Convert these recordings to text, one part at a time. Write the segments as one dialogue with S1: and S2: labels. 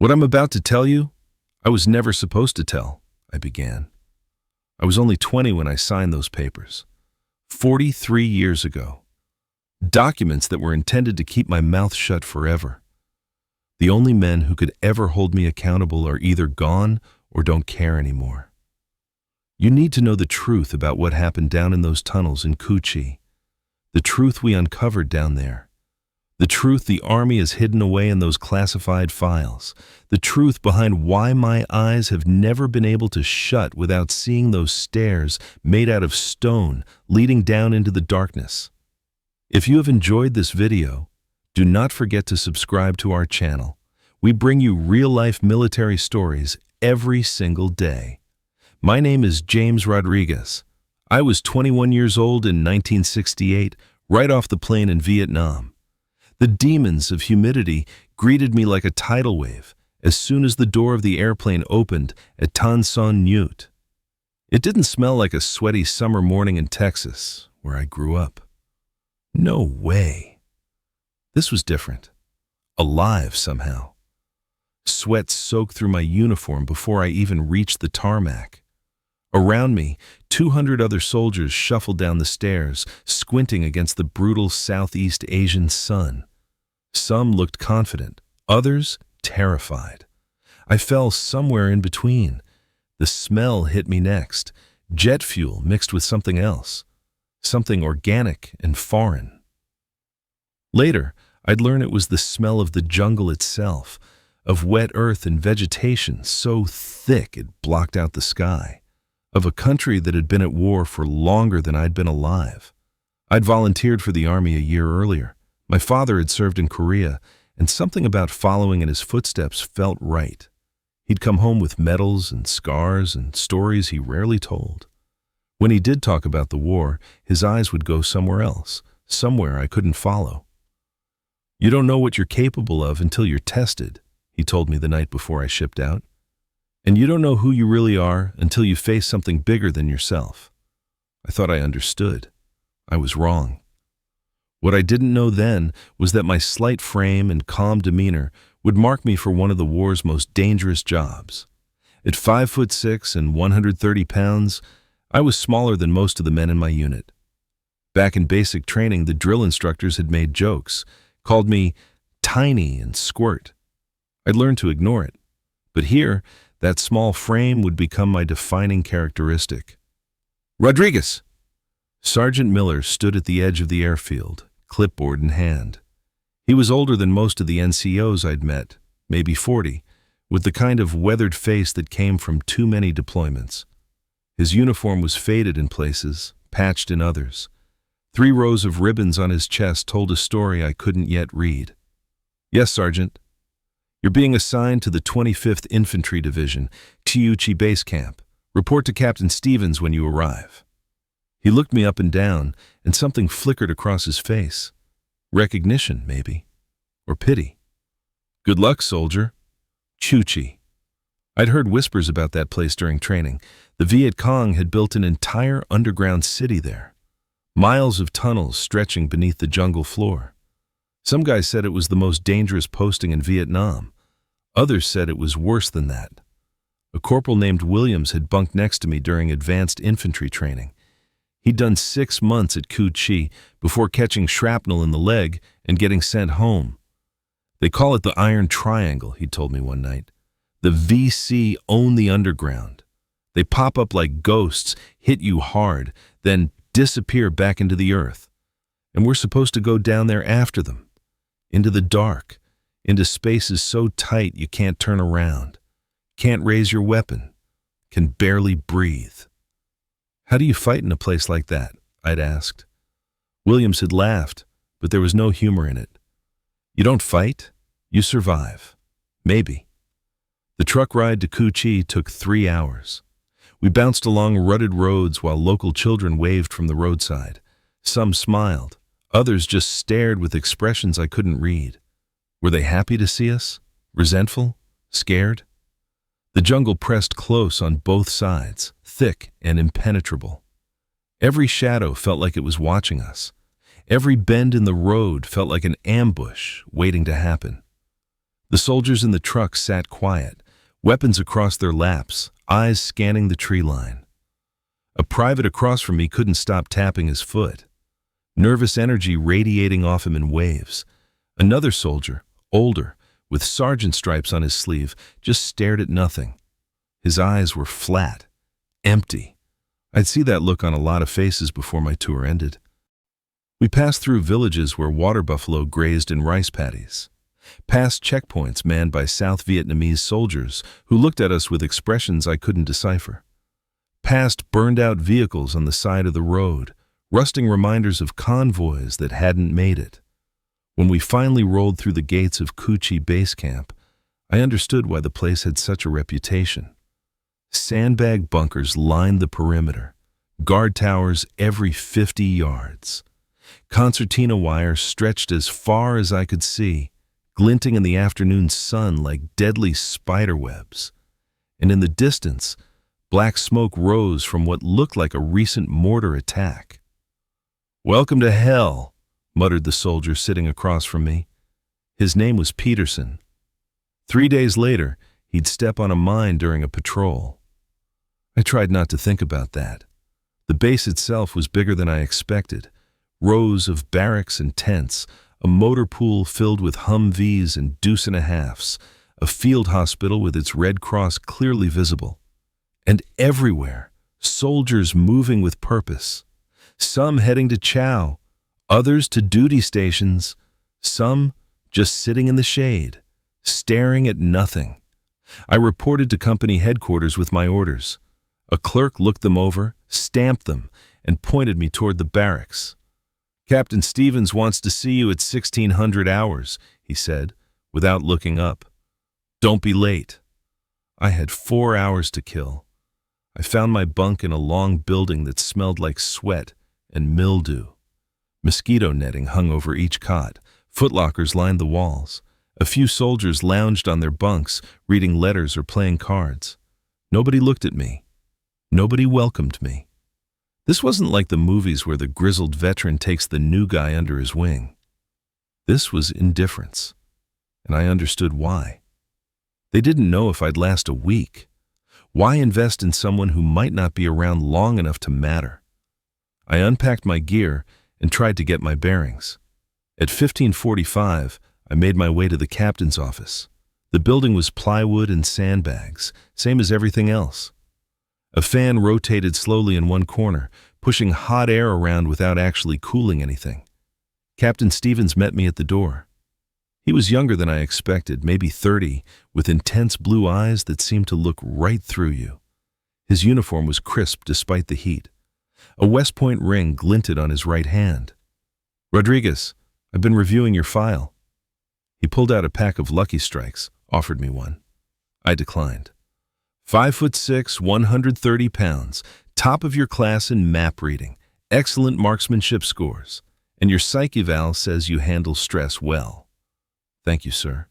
S1: What I'm about to tell you, I was never supposed to tell, I began. I was only 20 when I signed those papers. 43 years ago. Documents that were intended to keep my mouth shut forever. The only men who could ever hold me accountable are either gone or don't care anymore. You need to know the truth about what happened down in those tunnels in Kuchi. The truth we uncovered down there. The truth the army has hidden away in those classified files. The truth behind why my eyes have never been able to shut without seeing those stairs made out of stone leading down into the darkness. If you have enjoyed this video, do not forget to subscribe to our channel. We bring you real-life military stories every single day. My name is James Rodriguez. I was 21 years old in 1968, right off the plane in Vietnam. The demons of humidity greeted me like a tidal wave as soon as the door of the airplane opened at Tan Son Nhut. It didn't smell like a sweaty summer morning in Texas, where I grew up. No way. This was different. Alive somehow. Sweat soaked through my uniform before I even reached the tarmac. Around me, 200 other soldiers shuffled down the stairs, squinting against the brutal Southeast Asian sun. Some looked confident, others terrified. I fell somewhere in between. The smell hit me next, jet fuel mixed with something else, something organic and foreign. Later, I'd learn it was the smell of the jungle itself, of wet earth and vegetation so thick it blocked out the sky. Of a country that had been at war for longer than I'd been alive. I'd volunteered for the army a year earlier. My father had served in Korea, and something about following in his footsteps felt right. He'd come home with medals and scars and stories he rarely told. When he did talk about the war, his eyes would go somewhere else, somewhere I couldn't follow. "You don't know what you're capable of until you're tested," he told me the night before I shipped out. "And you don't know who you really are until you face something bigger than yourself." I thought I understood. I was wrong. What I didn't know then was that my slight frame and calm demeanor would mark me for one of the war's most dangerous jobs. At 5'6" and 130 pounds, I was smaller than most of the men in my unit. Back in basic training, the drill instructors had made jokes, called me tiny and squirt. I'd learned to ignore it. But here, that small frame would become my defining characteristic. "Rodriguez!" Sergeant Miller stood at the edge of the airfield, clipboard in hand. He was older than most of the NCOs I'd met, maybe 40, with the kind of weathered face that came from too many deployments. His uniform was faded in places, patched in others. 3 rows of ribbons on his chest told a story I couldn't yet read. "Yes, Sergeant. You're being assigned to the 25th Infantry Division, Chiuchi Base Camp. Report to Captain Stevens when you arrive." He looked me up and down, and something flickered across his face. Recognition, maybe. Or pity. "Good luck, soldier." Chiuchi. I'd heard whispers about that place during training. The Viet Cong had built an entire underground city there. Miles of tunnels stretching beneath the jungle floor. Some guys said it was the most dangerous posting in Vietnam. Others said it was worse than that. A corporal named Williams had bunked next to me during advanced infantry training. He'd done 6 months at Cu Chi before catching shrapnel in the leg and getting sent home. "They call it the Iron Triangle," he told me one night. "The VC own the underground. They pop up like ghosts, hit you hard, then disappear back into the earth. And we're supposed to go down there after them. Into the dark, into spaces so tight you can't turn around, can't raise your weapon, can barely breathe." "How do you fight in a place like that?" I'd asked. Williams had laughed, but there was no humor in it. "You don't fight, you survive. Maybe." The truck ride to Cu Chi took 3 hours. We bounced along rutted roads while local children waved from the roadside. Some smiled, others just stared with expressions I couldn't read. Were they happy to see us? Resentful? Scared? The jungle pressed close on both sides, thick and impenetrable. Every shadow felt like it was watching us. Every bend in the road felt like an ambush waiting to happen. The soldiers in the truck sat quiet, weapons across their laps, eyes scanning the tree line. A private across from me couldn't stop tapping his foot, nervous energy radiating off him in waves. Another soldier, older, with sergeant stripes on his sleeve, just stared at nothing. His eyes were flat, empty. I'd see that look on a lot of faces before my tour ended. We passed through villages where water buffalo grazed in rice paddies, past checkpoints manned by South Vietnamese soldiers who looked at us with expressions I couldn't decipher, past burned-out vehicles on the side of the road, rusting reminders of convoys that hadn't made it. When we finally rolled through the gates of Cu Chi Base Camp, I understood why the place had such a reputation. Sandbag bunkers lined the perimeter, guard towers every 50 yards. Concertina wire stretched as far as I could see, glinting in the afternoon sun like deadly spiderwebs. And in the distance, black smoke rose from what looked like a recent mortar attack. "Welcome to hell," muttered the soldier sitting across from me. His name was Peterson. 3 days later, he'd step on a mine during a patrol. I tried not to think about that. The base itself was bigger than I expected. Rows of barracks and tents, a motor pool filled with Humvees and deuce-and-a-halfs, a field hospital with its Red Cross clearly visible. And everywhere, soldiers moving with purpose. Some heading to chow, others to duty stations, some just sitting in the shade, staring at nothing. I reported to company headquarters with my orders. A clerk looked them over, stamped them, and pointed me toward the barracks. "Captain Stevens wants to see you at 1600 hours, he said, without looking up. "Don't be late." I had 4 hours to kill. I found my bunk in a long building that smelled like sweat and mildew. Mosquito netting hung over each cot. Footlockers lined the walls. A few soldiers lounged on their bunks, reading letters or playing cards. Nobody looked at me. Nobody welcomed me. This wasn't like the movies where the grizzled veteran takes the new guy under his wing. This was indifference, and I understood why. They didn't know if I'd last a week. Why invest in someone who might not be around long enough to matter? I unpacked my gear and tried to get my bearings. At 15:45, I made my way to the captain's office. The building was plywood and sandbags, same as everything else. A fan rotated slowly in one corner, pushing hot air around without actually cooling anything. Captain Stevens met me at the door. He was younger than I expected, maybe 30, with intense blue eyes that seemed to look right through you. His uniform was crisp despite the heat. A West Point ring glinted on his right hand. "Rodriguez, I've been reviewing your file." He pulled out a pack of Lucky Strikes, offered me one. I declined. 5'6", 130 pounds, top of your class in map reading, excellent marksmanship scores, and your psych eval says you handle stress well. "Thank you, sir."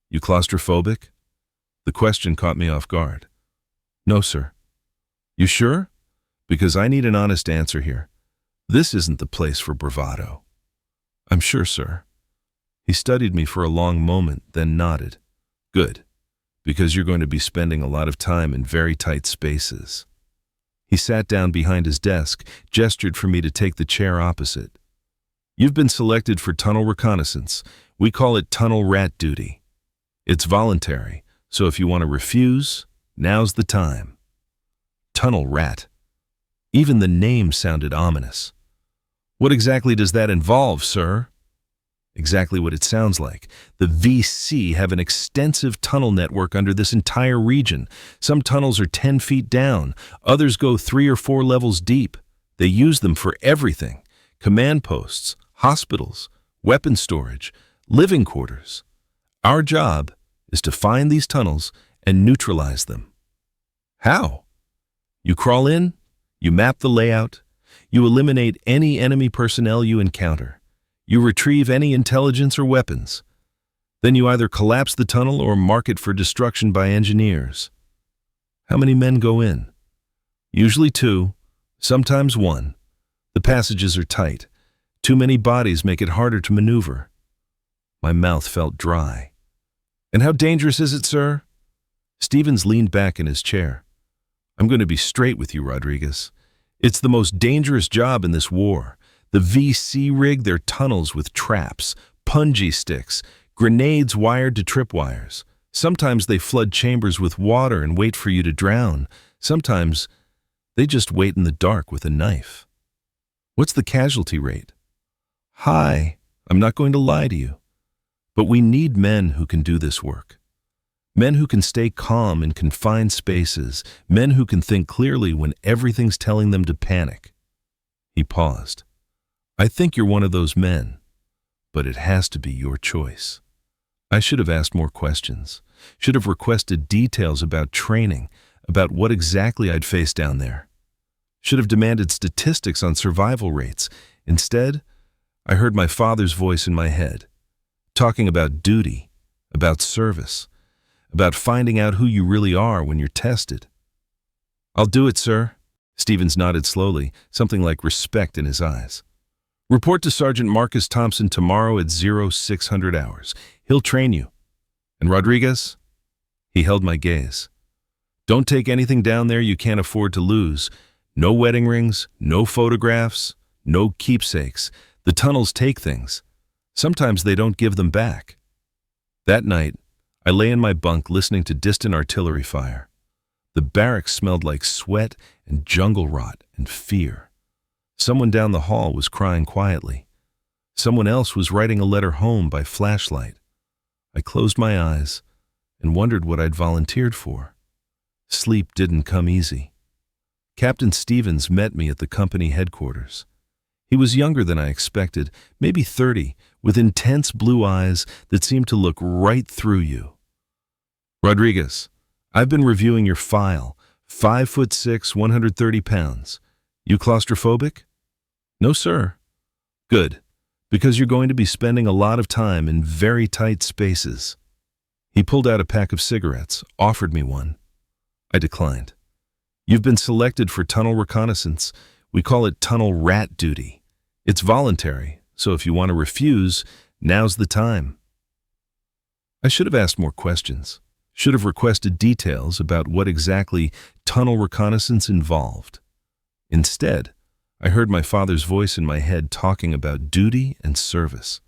S1: "You claustrophobic?" The question caught me off guard. "No, sir." "You sure? Because I need an honest answer here. This isn't the place for bravado." "I'm sure, sir." He studied me for a long moment, then nodded. "Good, because you're going to be spending a lot of time in very tight spaces." He sat down behind his desk, gestured for me to take the chair opposite. "You've been selected for tunnel reconnaissance. We call it tunnel rat duty. It's voluntary, so if you want to refuse, now's the time." Tunnel rat. Even the name sounded ominous. "What exactly does that involve, sir?" Exactly what it sounds like. The VC have an extensive tunnel network under this entire region. Some tunnels are 10 feet down. Others go 3 or 4 levels deep. They use them for everything. Command posts, hospitals, weapon storage, living quarters. Our job is to find these tunnels and neutralize them. How? You crawl in, you map the layout, you eliminate any enemy personnel you encounter. You retrieve any intelligence or weapons. Then you either collapse the tunnel or mark it for destruction by engineers. How many men go in? Usually 2, sometimes 1. The passages are tight. Too many bodies make it harder to maneuver. My mouth felt dry. And how dangerous is it, sir? Stevens leaned back in his chair. I'm going to be straight with you, Rodriguez. It's the most dangerous job in this war. The VC rig their tunnels with traps, punji sticks, grenades wired to tripwires. Sometimes they flood chambers with water and wait for you to drown. Sometimes they just wait in the dark with a knife. What's the casualty rate? High. I'm not going to lie to you. But we need men who can do this work. Men who can stay calm in confined spaces. Men who can think clearly when everything's telling them to panic. He paused. I think you're one of those men, but it has to be your choice. I should have asked more questions, should have requested details about training, about what exactly I'd face down there. Should have demanded statistics on survival rates. Instead, I heard my father's voice in my head, talking about duty, about service, about finding out who you really are when you're tested. I'll do it, sir. Stevens nodded slowly, something like respect in his eyes. Report to Sergeant Marcus Thompson tomorrow at 0600 hours. He'll train you. And Rodriguez? He held my gaze. Don't take anything down there you can't afford to lose. No wedding rings, no photographs, no keepsakes. The tunnels take things. Sometimes they don't give them back. That night, I lay in my bunk listening to distant artillery fire. The barracks smelled like sweat and jungle rot and fear. Someone down the hall was crying quietly. Someone else was writing a letter home by flashlight. I closed my eyes and wondered what I'd volunteered for. Sleep didn't come easy. Captain Stevens met me at the company headquarters. He was younger than I expected, maybe 30, with intense blue eyes that seemed to look right through you. Rodriguez, I've been reviewing your file. 5'6", 130 pounds. You claustrophobic? No, sir. Good, because you're going to be spending a lot of time in very tight spaces. He pulled out a pack of cigarettes, offered me one. I declined. You've been selected for tunnel reconnaissance. We call it tunnel rat duty. It's voluntary, so if you want to refuse, now's the time. I should have asked more questions, should have requested details about what exactly tunnel reconnaissance involved. Instead, I heard my father's voice in my head talking about duty and service.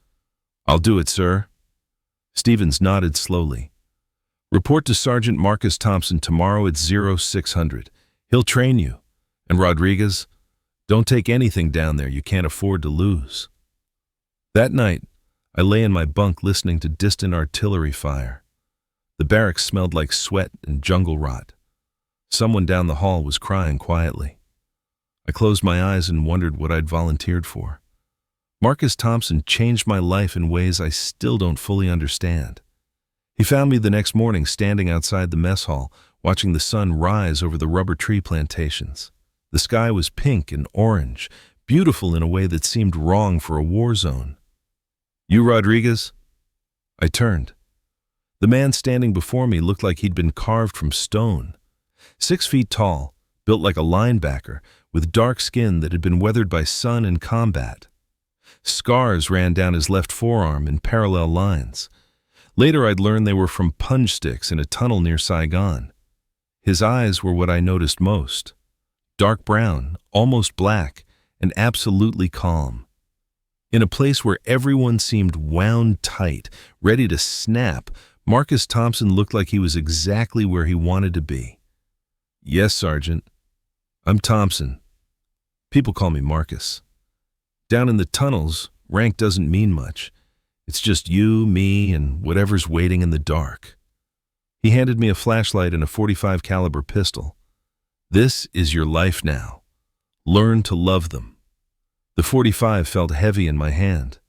S1: I'll do it, sir. Stevens nodded slowly. Report to Sergeant Marcus Thompson tomorrow at 0600. He'll train you. And Rodriguez, don't take anything down there you can't afford to lose. That night, I lay in my bunk listening to distant artillery fire. The barracks smelled like sweat and jungle rot. Someone down the hall was crying quietly. I closed my eyes and wondered what I'd volunteered for. Marcus Thompson changed my life in ways I still don't fully understand. He found me the next morning standing outside the mess hall, watching the sun rise over the rubber tree plantations. The sky was pink and orange, beautiful in a way that seemed wrong for a war zone. You, Rodriguez? I turned. The man standing before me looked like he'd been carved from stone. 6 feet tall, built like a linebacker, with dark skin that had been weathered by sun and combat. Scars ran down his left forearm in parallel lines. Later I'd learned they were from punj sticks in a tunnel near Saigon. His eyes were what I noticed most. Dark brown, almost black, and absolutely calm. In a place where everyone seemed wound tight, ready to snap, Marcus Thompson looked like he was exactly where he wanted to be. Yes, Sergeant. I'm Thompson. People call me Marcus. Down in the tunnels, rank doesn't mean much. It's just you, me, and whatever's waiting in the dark. He handed me a flashlight and a .45 caliber pistol. This is your life now. Learn to love them. The .45 felt heavy in my hand.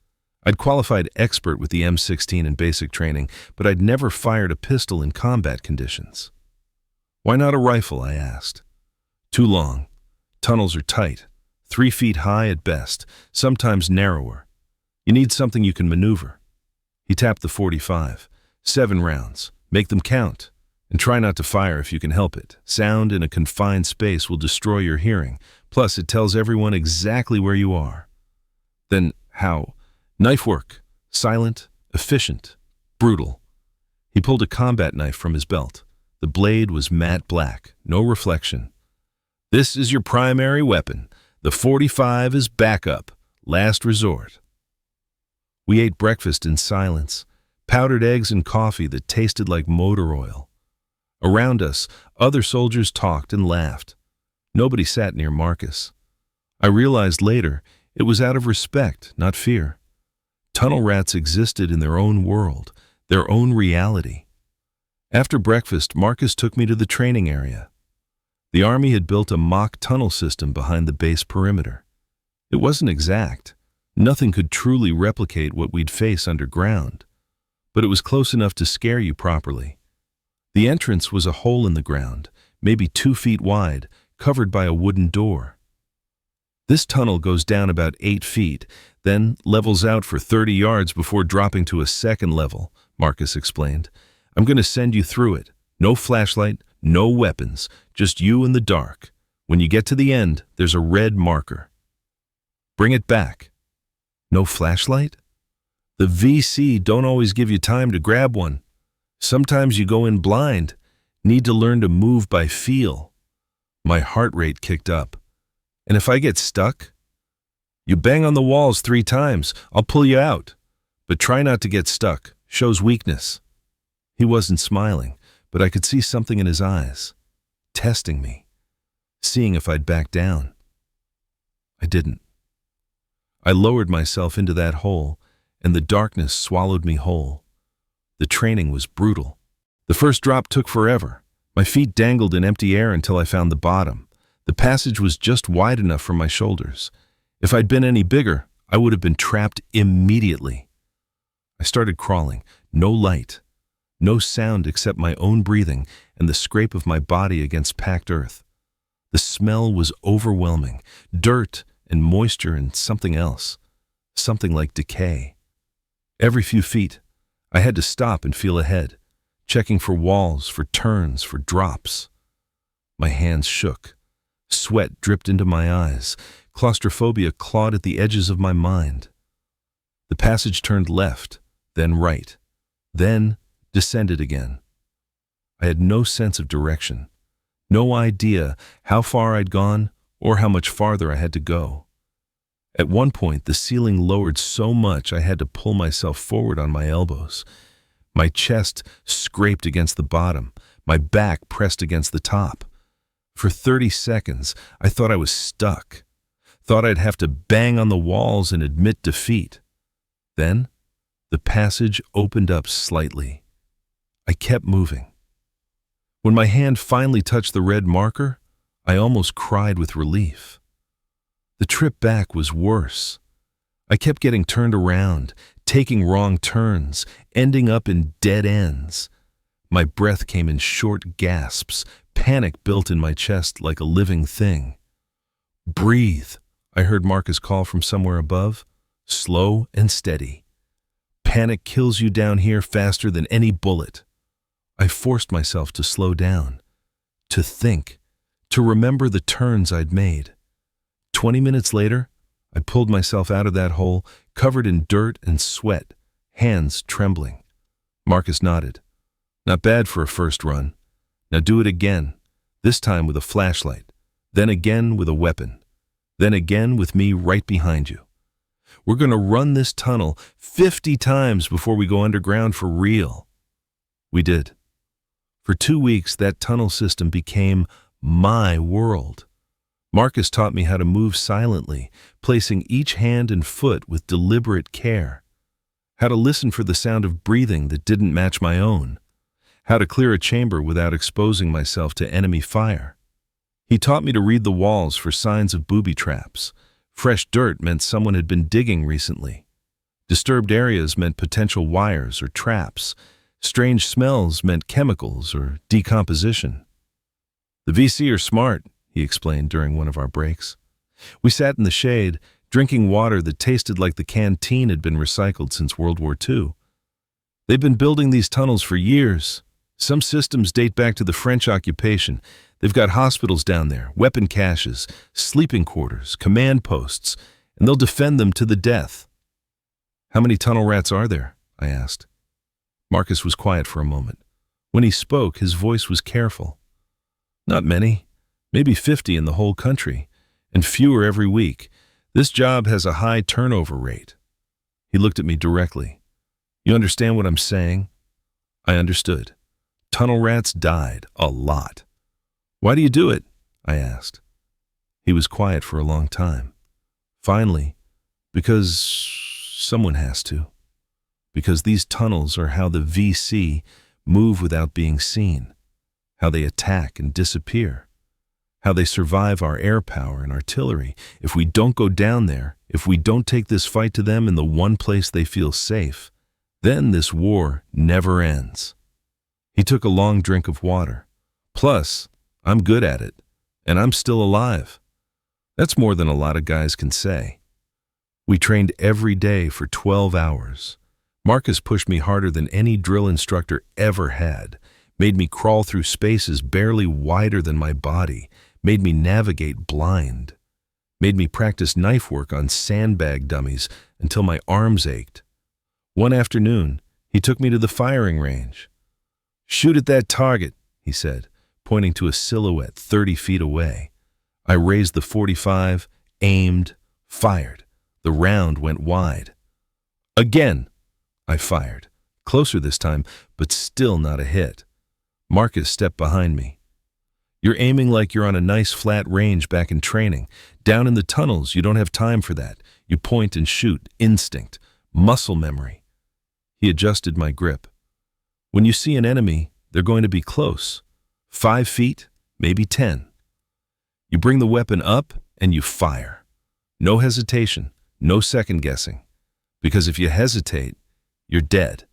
S1: I'd qualified expert with the M16 in basic training, but I'd never fired a pistol in combat conditions. Why not a rifle, I asked. Too long. Tunnels are tight, 3 feet high at best, sometimes narrower. You need something you can maneuver. He tapped the .45. 7 rounds. Make them count. And try not to fire if you can help it. Sound in a confined space will destroy your hearing. Plus, it tells everyone exactly where you are. Then how? Knife work. Silent, efficient, brutal. He pulled a combat knife from his belt. The blade was matte black, no reflection. "This is your primary weapon. The .45 is backup, last resort." We ate breakfast in silence, powdered eggs and coffee that tasted like motor oil. Around us, other soldiers talked and laughed. Nobody sat near Marcus. I realized later it was out of respect, not fear. Tunnel rats existed in their own world, their own reality. After breakfast, Marcus took me to the training area. The Army had built a mock tunnel system behind the base perimeter. It wasn't exact. Nothing could truly replicate what we'd face underground. But it was close enough to scare you properly. The entrance was a hole in the ground, maybe 2 feet wide, covered by a wooden door. "This tunnel goes down about 8 feet, then levels out for 30 yards before dropping to a second level," Marcus explained. "I'm going to send you through it. No flashlight, no weapons, just you in the dark. When you get to the end, there's a red marker. Bring it back." "No flashlight?" "The VC don't always give you time to grab one. Sometimes you go in blind, need to learn to move by feel." My heart rate kicked up. "And if I get stuck?" "You bang on the walls 3 times, I'll pull you out. But try not to get stuck, shows weakness." He wasn't smiling, but I could see something in his eyes, testing me, seeing if I'd back down. I didn't. I lowered myself into that hole, and the darkness swallowed me whole. The training was brutal. The first drop took forever. My feet dangled in empty air until I found the bottom. The passage was just wide enough for my shoulders. If I'd been any bigger, I would have been trapped immediately. I started crawling. No light. No sound except my own breathing and the scrape of my body against packed earth. The smell was overwhelming. Dirt and moisture and something else. Something like decay. Every few feet, I had to stop and feel ahead, checking for walls, for turns, for drops. My hands shook. Sweat dripped into my eyes. Claustrophobia clawed at the edges of my mind. The passage turned left, then right, then descended again. I had no sense of direction, no idea how far I'd gone or how much farther I had to go. At one point, the ceiling lowered so much I had to pull myself forward on my elbows. My chest scraped against the bottom, my back pressed against the top. For 30 seconds, I thought I was stuck, thought I'd have to bang on the walls and admit defeat. Then, the passage opened up slightly. I kept moving. When my hand finally touched the red marker, I almost cried with relief. The trip back was worse. I kept getting turned around, taking wrong turns, ending up in dead ends. My breath came in short gasps. Panic built in my chest like a living thing. "Breathe," I heard Marcus call from somewhere above, slow and steady. "Panic kills you down here faster than any bullet." I forced myself to slow down, to think, to remember the turns I'd made. 20 minutes later, I pulled myself out of that hole, covered in dirt and sweat, hands trembling. Marcus nodded. "Not bad for a first run. Now do it again, this time with a flashlight, then again with a weapon, then again with me right behind you. We're going to run this tunnel 50 times before we go underground for real." We did. For 2 weeks, that tunnel system became my world. Marcus taught me how to move silently, placing each hand and foot with deliberate care. How to listen for the sound of breathing that didn't match my own. How to clear a chamber without exposing myself to enemy fire. He taught me to read the walls for signs of booby traps. Fresh dirt meant someone had been digging recently. Disturbed areas meant potential wires or traps. Strange smells meant chemicals or decomposition. "The VC are smart," he explained during one of our breaks. We sat in the shade, drinking water that tasted like the canteen had been recycled since World War II. "They've been building these tunnels for years. Some systems date back to the French occupation. They've got hospitals down there, weapon caches, sleeping quarters, command posts, and they'll defend them to the death." "How many tunnel rats are there?" I asked. Marcus was quiet for a moment. When he spoke, his voice was careful. Not many, maybe 50 in the whole country, and fewer every week. This job has a high turnover rate. He looked at me directly. You understand what I'm saying? I understood. Tunnel rats died a lot. Why do you do it? I asked. He was quiet for a long time. Finally, because someone has to. Because these tunnels are how the VC move without being seen, how they attack and disappear, how they survive our air power and artillery. If we don't go down there, if we don't take this fight to them in the one place they feel safe, then this war never ends. He took a long drink of water. Plus, I'm good at it, and I'm still alive. That's more than a lot of guys can say. We trained every day for 12 hours. Marcus pushed me harder than any drill instructor ever had, made me crawl through spaces barely wider than my body, made me navigate blind, made me practice knife work on sandbag dummies until my arms ached. One afternoon, he took me to the firing range. Shoot at that target, he said, pointing to a silhouette 30 feet away. I raised the .45, aimed, fired. The round went wide. Again, I fired. Closer this time, but still not a hit. Marcus stepped behind me. You're aiming like you're on a nice flat range back in training. Down in the tunnels, you don't have time for that. You point and shoot, instinct, muscle memory. He adjusted my grip. When you see an enemy, they're going to be close. 5 feet, maybe 10. You bring the weapon up and you fire. No hesitation, no second guessing. Because if you hesitate, you're dead.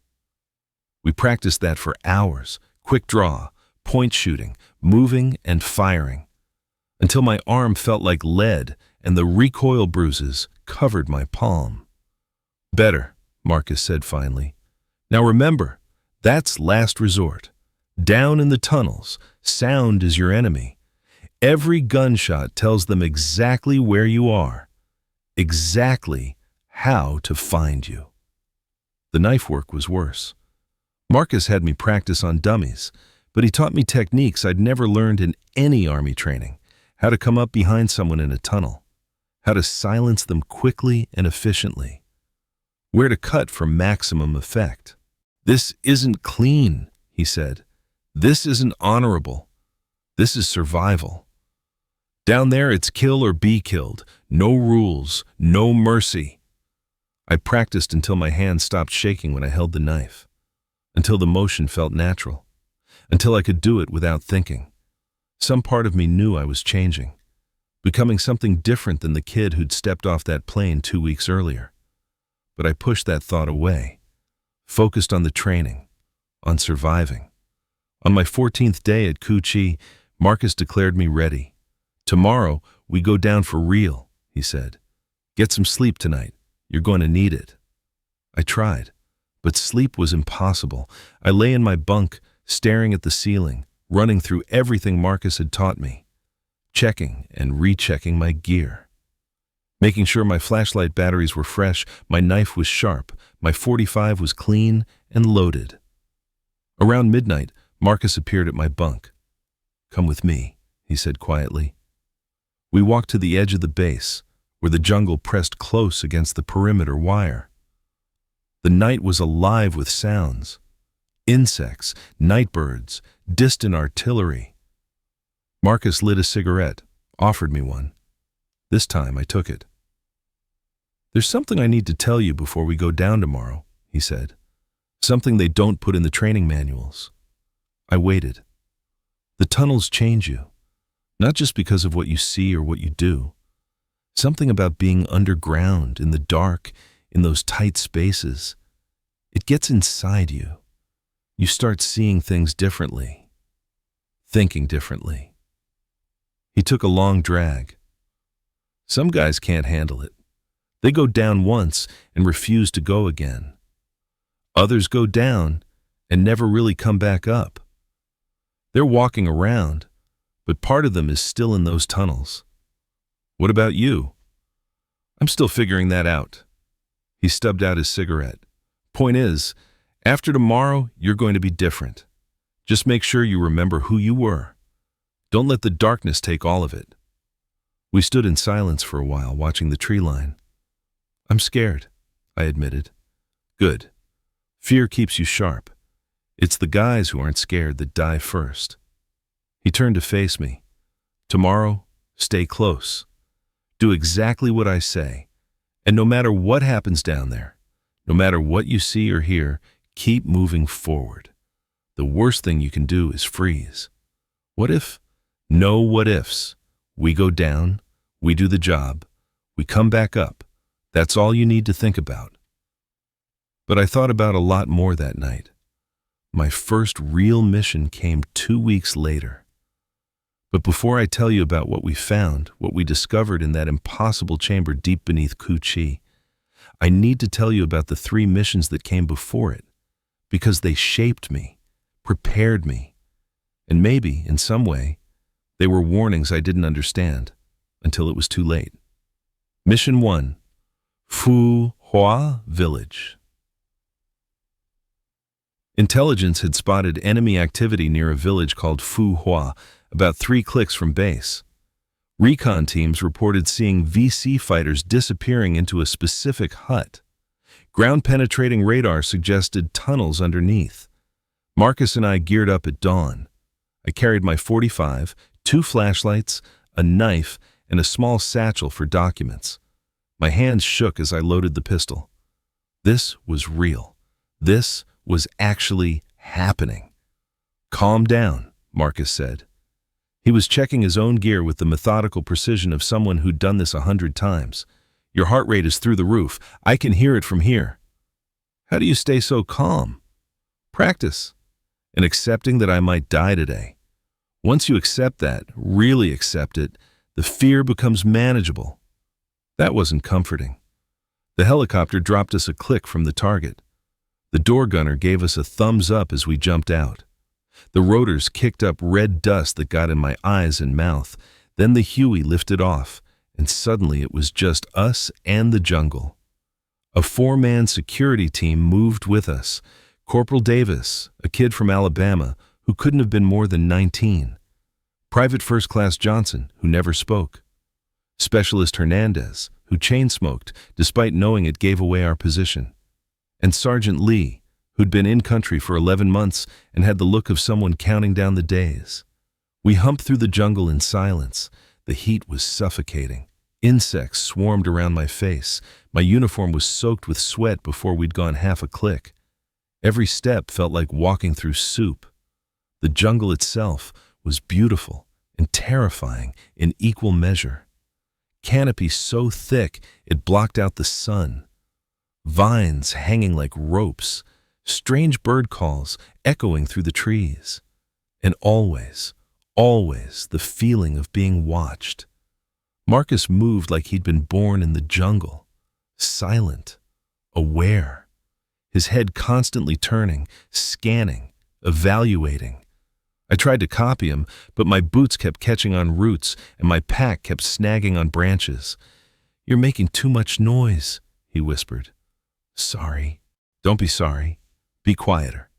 S1: We practiced that for hours, quick draw, point shooting, moving and firing, until my arm felt like lead and the recoil bruises covered my palm. Better, Marcus said finally. Now remember, that's last resort. Down in the tunnels, sound is your enemy. Every gunshot tells them exactly where you are, exactly how to find you. The knife work was worse. Marcus had me practice on dummies, but he taught me techniques I'd never learned in any army training. How to come up behind someone in a tunnel, how to silence them quickly and efficiently, where to cut for maximum effect. This isn't clean, he said. This isn't honorable. This is survival. Down there, it's kill or be killed. No rules, no mercy. I practiced until my hand stopped shaking when I held the knife, until the motion felt natural, until I could do it without thinking. Some part of me knew I was changing, becoming something different than the kid who'd stepped off that plane 2 weeks earlier. But I pushed that thought away, focused on the training, on surviving. On my 14th day at Cu Chi, Marcus declared me ready. Tomorrow, we go down for real, he said. Get some sleep tonight. You're going to need it. I tried, but sleep was impossible. I lay in my bunk, staring at the ceiling, running through everything Marcus had taught me, checking and rechecking my gear, making sure my flashlight batteries were fresh, my knife was sharp, my .45 was clean and loaded. Around midnight, Marcus appeared at my bunk. Come with me, he said quietly. We walked to the edge of the base, where the jungle pressed close against the perimeter wire. The night was alive with sounds. Insects, nightbirds, distant artillery. Marcus lit a cigarette, offered me one. This time I took it. There's something I need to tell you before we go down tomorrow, he said. Something they don't put in the training manuals. I waited. The tunnels change you, not just because of what you see or what you do. Something about being underground, in the dark, in those tight spaces. It gets inside you. You start seeing things differently, thinking differently. He took a long drag. Some guys can't handle it. They go down once and refuse to go again. Others go down and never really come back up. They're walking around, but part of them is still in those tunnels. What about you? I'm still figuring that out. He stubbed out his cigarette. Point is, After tomorrow, you're going to be different. Just make sure you remember who you were. Don't let the darkness take all of it." We stood in silence for a while, watching the tree line. "I'm scared," I admitted. "Good. Fear keeps you sharp. It's the guys who aren't scared that die first." He turned to face me. "Tomorrow, stay close. Do exactly what I say. And no matter what happens down there, no matter what you see or hear, keep moving forward. The worst thing you can do is freeze. What if? No what ifs. We go down, we do the job, we come back up. That's all you need to think about." But I thought about a lot more that night. My first real mission came 2 weeks later. But before I tell you about what we found, what we discovered in that impossible chamber deep beneath Ku Chi, I need to tell you about the 3 missions that came before it, because they shaped me, prepared me, and maybe, in some way, they were warnings I didn't understand until it was too late. Mission 1, Fu Hua Village. Intelligence had spotted enemy activity near a village called Fu Hua, about 3 clicks from base. Recon teams reported seeing VC fighters disappearing into a specific hut. Ground-penetrating radar suggested tunnels underneath. Marcus and I geared up at dawn. I carried my .45, 2 flashlights, a knife, and a small satchel for documents. My hands shook as I loaded the pistol. This was real. This was actually happening. "Calm down," Marcus said. He was checking his own gear with the methodical precision of someone who'd done this 100 times. "Your heart rate is through the roof. I can hear it from here." "How do you stay so calm?" "Practice. And accepting that I might die today. Once you accept that, really accept it, the fear becomes manageable." That wasn't comforting. The helicopter dropped us a click from the target. The door gunner gave us a thumbs up as we jumped out. The rotors kicked up red dust that got in my eyes and mouth. Then the Huey lifted off, and suddenly it was just us and the jungle. A 4-man security team moved with us. Corporal Davis, a kid from Alabama who couldn't have been more than 19. Private First Class Johnson, who never spoke. Specialist Hernandez, who chain-smoked despite knowing it gave away our position. And Sergeant Lee, who'd been in country for 11 months and had the look of someone counting down the days. We humped through the jungle in silence. The heat was suffocating. Insects swarmed around my face. My uniform was soaked with sweat before we'd gone half a click. Every step felt like walking through soup. The jungle itself was beautiful and terrifying in equal measure. Canopy so thick it blocked out the sun. Vines hanging like ropes. Strange bird calls echoing through the trees. And always, always the feeling of being watched. Marcus moved like he'd been born in the jungle. Silent, aware. His head constantly turning, scanning, evaluating. I tried to copy him, but my boots kept catching on roots and my pack kept snagging on branches. "You're making too much noise," he whispered. "Sorry." "Don't be sorry. Be quieter."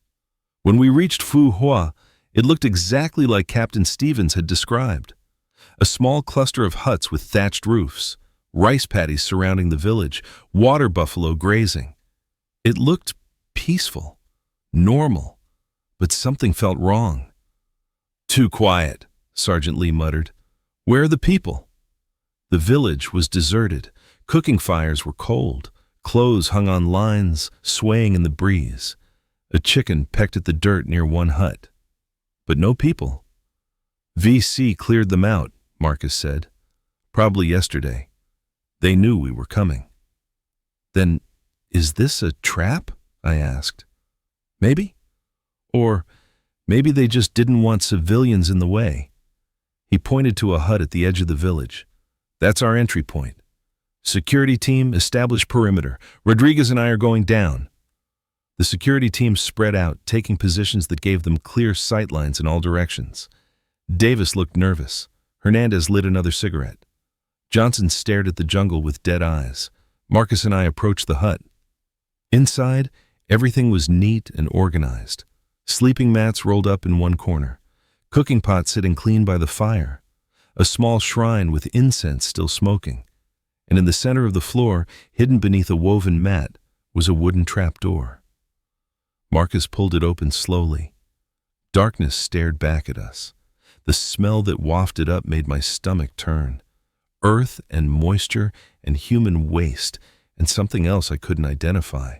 S1: When we reached Fu Hua, it looked exactly like Captain Stevens had described. A small cluster of huts with thatched roofs, rice paddies surrounding the village, water buffalo grazing. It looked peaceful, normal, but something felt wrong. "Too quiet," Sergeant Lee muttered. "Where are the people?" The village was deserted. Cooking fires were cold. Clothes hung on lines, swaying in the breeze. A chicken pecked at the dirt near one hut. But no people. "VC cleared them out," Marcus said. "Probably yesterday. They knew we were coming." "Then, is this a trap?" I asked. "Maybe. Or maybe they just didn't want civilians in the way." He pointed to a hut at the edge of the village. "That's our entry point. Security team, establish perimeter. Rodriguez and I are going down." The security team spread out, taking positions that gave them clear sight lines in all directions. Davis looked nervous. Hernandez lit another cigarette. Johnson stared at the jungle with dead eyes. Marcus and I approached the hut. Inside, Everything was neat and organized. Sleeping mats rolled up in one corner, cooking pot sitting clean by the fire, a small shrine with incense still smoking, and in the center of the floor, hidden beneath a woven mat, was a wooden trapdoor. Marcus pulled it open slowly. Darkness stared back at us. The smell that wafted up made my stomach turn. Earth and moisture and human waste and something else I couldn't identify.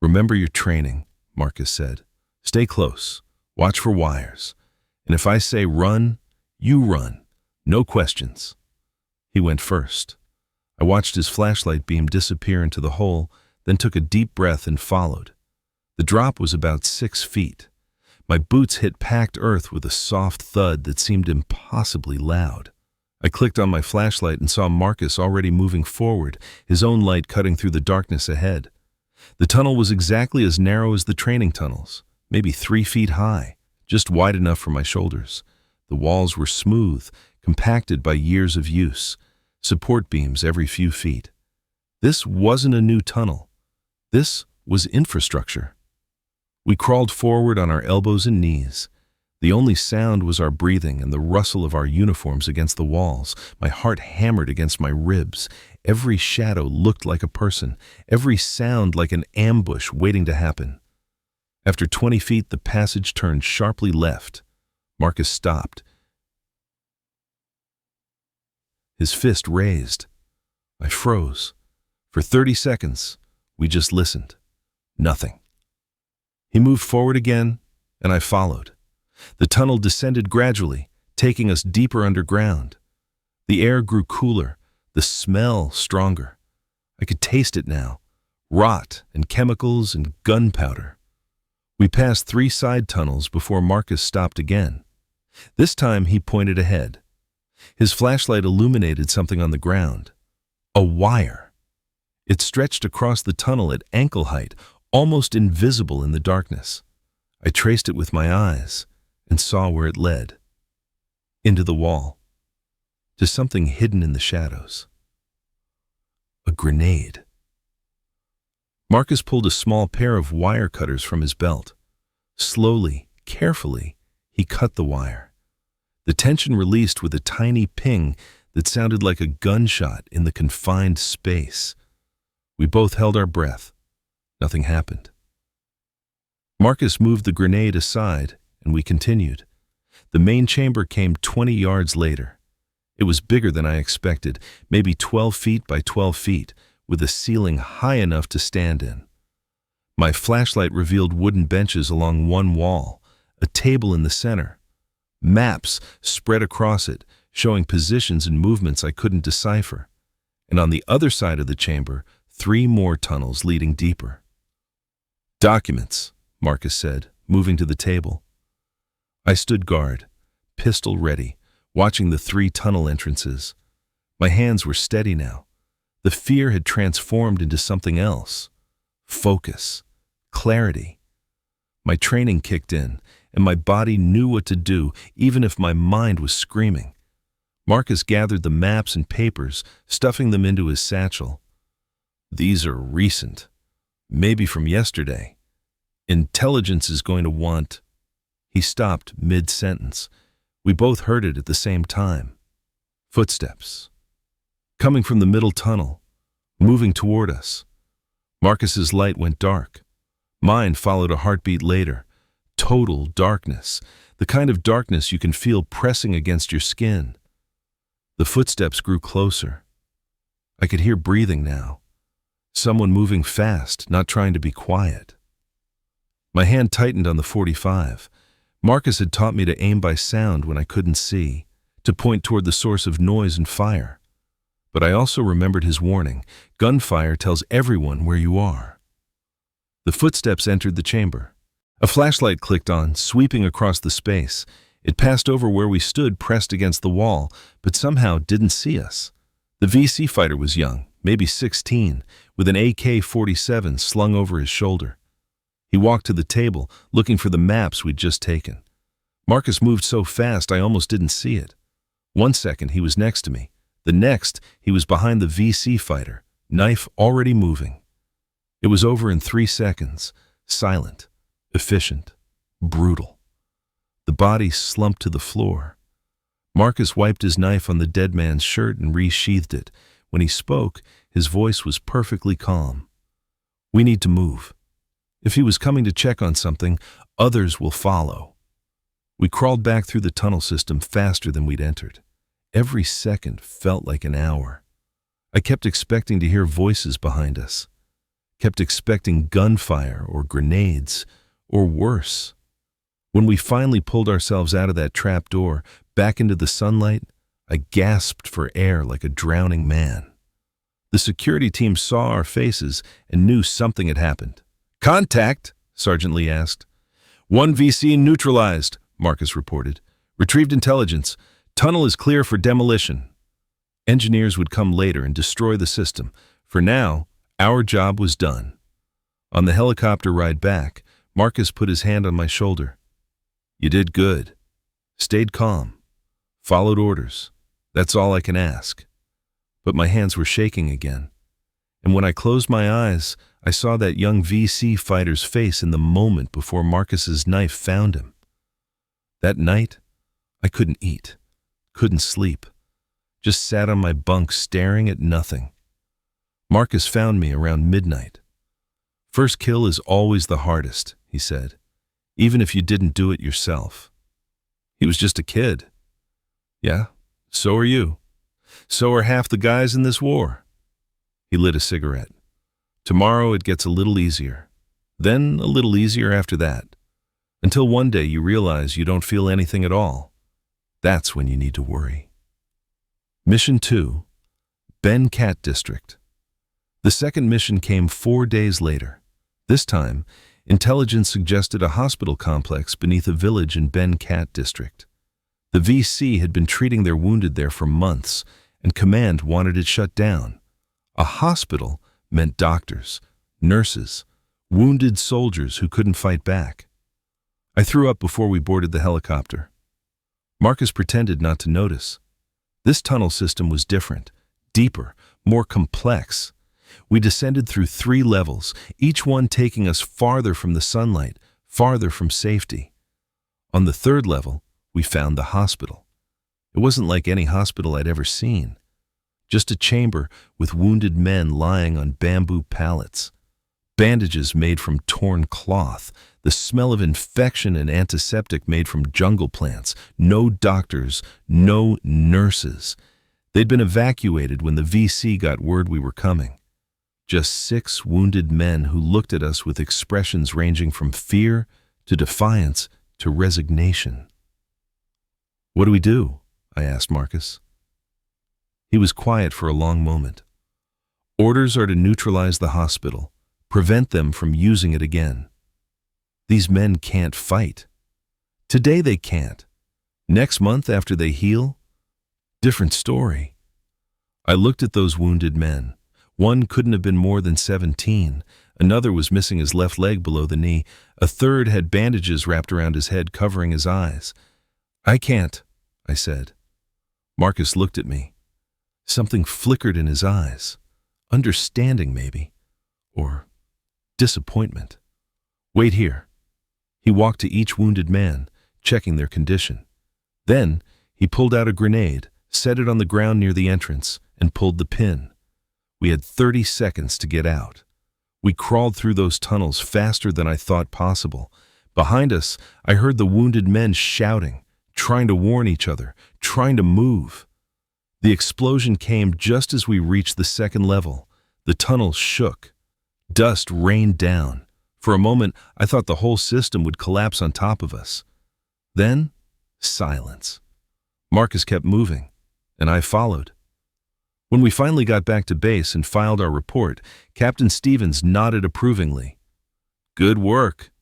S1: "Remember your training," Marcus said. "Stay close. Watch for wires. And if I say run, you run. No questions." He went first. I watched his flashlight beam disappear into the hole, then took a deep breath and followed. The drop was about 6 feet. My boots hit packed earth with a soft thud that seemed impossibly loud. I clicked on my flashlight and saw Marcus already moving forward, his own light cutting through the darkness ahead. The tunnel was exactly as narrow as the training tunnels, maybe 3 feet high, just wide enough for my shoulders. The walls were smooth, compacted by years of use, support beams every few feet. This wasn't a new tunnel. This was infrastructure. We crawled forward on our elbows and knees. The only sound was our breathing and the rustle of our uniforms against the walls. My heart hammered against my ribs. Every shadow looked like a person, every sound like an ambush waiting to happen. After 20 feet, the passage turned sharply left. Marcus stopped, his fist raised. I froze. For 30 seconds, we just listened. Nothing. He moved forward again, and I followed. The tunnel descended gradually, taking us deeper underground. The air grew cooler, the smell stronger. I could taste it now, rot and chemicals and gunpowder. We passed 3 side tunnels before Marcus stopped again. This time he pointed ahead. His flashlight illuminated something on the ground. A wire. It stretched across the tunnel at ankle height, almost invisible in the darkness. I traced it with my eyes and saw where it led. Into the wall. To something hidden in the shadows. A grenade. Marcus pulled a small pair of wire cutters from his belt. Slowly, carefully, he cut the wire. The tension released with a tiny ping that sounded like a gunshot in the confined space. We both held our breath. Nothing happened. Marcus moved the grenade aside, and we continued. The main chamber came 20 yards later. It was bigger than I expected, maybe 12 feet by 12 feet, with a ceiling high enough to stand in. My flashlight revealed wooden benches along one wall, a table in the center, maps spread across it, showing positions and movements I couldn't decipher, and on the other side of the chamber, 3 more tunnels leading deeper. "Documents," Marcus said, moving to the table. I stood guard, pistol ready, watching the 3 tunnel entrances. My hands were steady now. The fear had transformed into something else. Focus, clarity. My training kicked in, and my body knew what to do, even if my mind was screaming. Marcus gathered the maps and papers, stuffing them into his satchel. "These are recent, maybe from yesterday. Intelligence is going to want..." He stopped mid-sentence. We both heard it at the same time. Footsteps. Coming from the middle tunnel, moving toward us. Marcus's light went dark. Mine followed a heartbeat later. Total darkness, the kind of darkness you can feel pressing against your skin. The footsteps grew closer. I could hear breathing now. Someone moving fast, not trying to be quiet. My hand tightened on the .45. Marcus had taught me to aim by sound when I couldn't see, to point toward the source of noise and fire. But I also remembered his warning: gunfire tells everyone where you are. The footsteps entered the chamber. A flashlight clicked on, sweeping across the space. It passed over where we stood pressed against the wall, but somehow didn't see us. The VC fighter was young, maybe 16, with an AK-47 slung over his shoulder. He walked to the table, looking for the maps we'd just taken. Marcus moved so fast I almost didn't see it. 1 second he was next to me. The next, he was behind the VC fighter, knife already moving. It was over in 3 seconds, silent, efficient, brutal. The body slumped to the floor. Marcus wiped his knife on the dead man's shirt and resheathed it. When he spoke, his voice was perfectly calm. "We need to move. If he was coming to check on something, others will follow." We crawled back through the tunnel system faster than we'd entered. Every second felt like an hour. I kept expecting to hear voices behind us. Kept expecting gunfire or grenades, or worse. When we finally pulled ourselves out of that trap door, back into the sunlight, I gasped for air like a drowning man. The security team saw our faces and knew something had happened. "Contact," Sergeant Lee asked. "1 VC neutralized," Marcus reported. "Retrieved intelligence. Tunnel is clear for demolition." Engineers would come later and destroy the system. For now, our job was done. On the helicopter ride back, Marcus put his hand on my shoulder. "You did good. Stayed calm. Followed orders. That's all I can ask." But my hands were shaking again. And when I closed my eyes, I saw that young VC fighter's face in the moment before Marcus's knife found him. That night, I couldn't eat, couldn't sleep. Just sat on my bunk staring at nothing. Marcus found me around midnight. "First kill is always the hardest," he said, "even if you didn't do it yourself." He was just a kid. "Yeah, so are you. So are half the guys in this war." He lit a cigarette. "Tomorrow it gets a little easier. Then a little easier after that. Until one day you realize you don't feel anything at all. That's when you need to worry." Mission 2, Ben Cat District. The second mission came 4 days later. This time, intelligence suggested a hospital complex beneath a village in Ben Cat District. The VC had been treating their wounded there for months, and command wanted it shut down. A hospital meant doctors, nurses, wounded soldiers who couldn't fight back. I threw up before we boarded the helicopter. Marcus pretended not to notice. This tunnel system was different, deeper, more complex. We descended through 3 levels, each one taking us farther from the sunlight, farther from safety. On the 3rd level, we found the hospital. It wasn't like any hospital I'd ever seen. Just a chamber with wounded men lying on bamboo pallets. Bandages made from torn cloth, the smell of infection and antiseptic made from jungle plants. No doctors, no nurses. They'd been evacuated when the VC got word we were coming. Just 6 wounded men who looked at us with expressions ranging from fear to defiance to resignation. "What do we do?" I asked Marcus. He was quiet for a long moment. "Orders are to neutralize the hospital, prevent them from using it again. These men can't fight. Today they can't. Next month after they heal, different story." I looked at those wounded men. One couldn't have been more than 17. Another was missing his left leg below the knee. A third had bandages wrapped around his head, covering his eyes. "I can't," I said. Marcus looked at me. Something flickered in his eyes. Understanding, maybe. Or disappointment. "Wait here." He walked to each wounded man, checking their condition. Then he pulled out a grenade, set it on the ground near the entrance, and pulled the pin. We had 30 seconds to get out. We crawled through those tunnels faster than I thought possible. Behind us, I heard the wounded men shouting, trying to warn each other, trying to move. The explosion came just as we reached the 2nd level. The tunnel shook. Dust rained down. For a moment, I thought the whole system would collapse on top of us. Then, silence. Marcus kept moving, and I followed. When we finally got back to base and filed our report, Captain Stevens nodded approvingly. "Good work.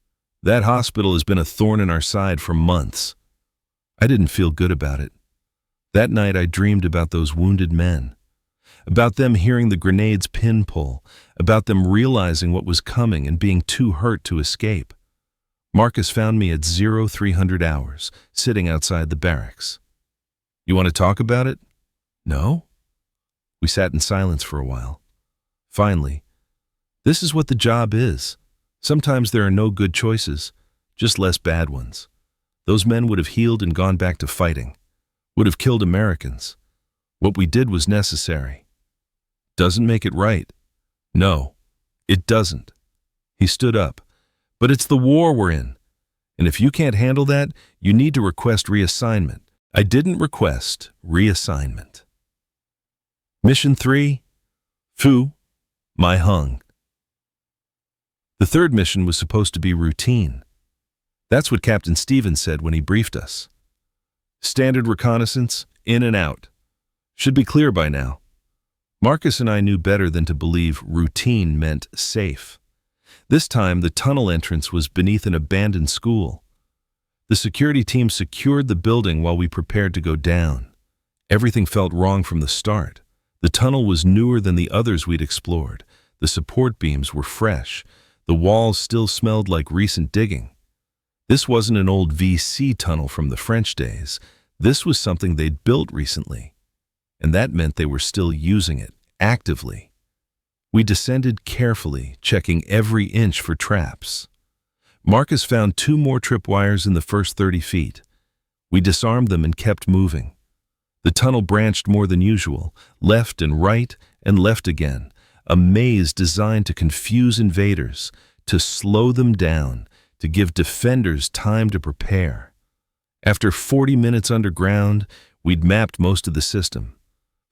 S1: That hospital has been a thorn in our side for months." I didn't feel good about it. That night I dreamed about those wounded men, about them hearing the grenade's pin pull, about them realizing what was coming and being too hurt to escape. Marcus found me at 0300 hours, sitting outside the barracks. "You want to talk about it?" "No?" We sat in silence for a while. Finally, This is what the job is. Sometimes there are no good choices, just less bad ones. Those men would have healed and gone back to fighting, would have killed Americans. What we did was necessary. Doesn't make it right. No, it doesn't. He stood up. But it's the war we're in. And if you can't handle that, you need to request reassignment. I didn't request reassignment. Mission 3, Phu, Mai Hung. The third mission was supposed to be routine. That's what Captain Stevens said when he briefed us. Standard reconnaissance, in and out. Should be clear by now. Marcus and I knew better than to believe routine meant safe. This time, the tunnel entrance was beneath an abandoned school. The security team secured the building while we prepared to go down. Everything felt wrong from the start. The tunnel was newer than the others we'd explored. The support beams were fresh. The walls still smelled like recent digging. This wasn't an old VC tunnel from the French days. This was something they'd built recently. And that meant they were still using it, actively. We descended carefully, checking every inch for traps. Marcus found 2 more tripwires in the first 30 feet. We disarmed them and kept moving. The tunnel branched more than usual, left and right and left again, a maze designed to confuse invaders, to slow them down, to give defenders time to prepare. After 40 minutes underground, we'd mapped most of the system,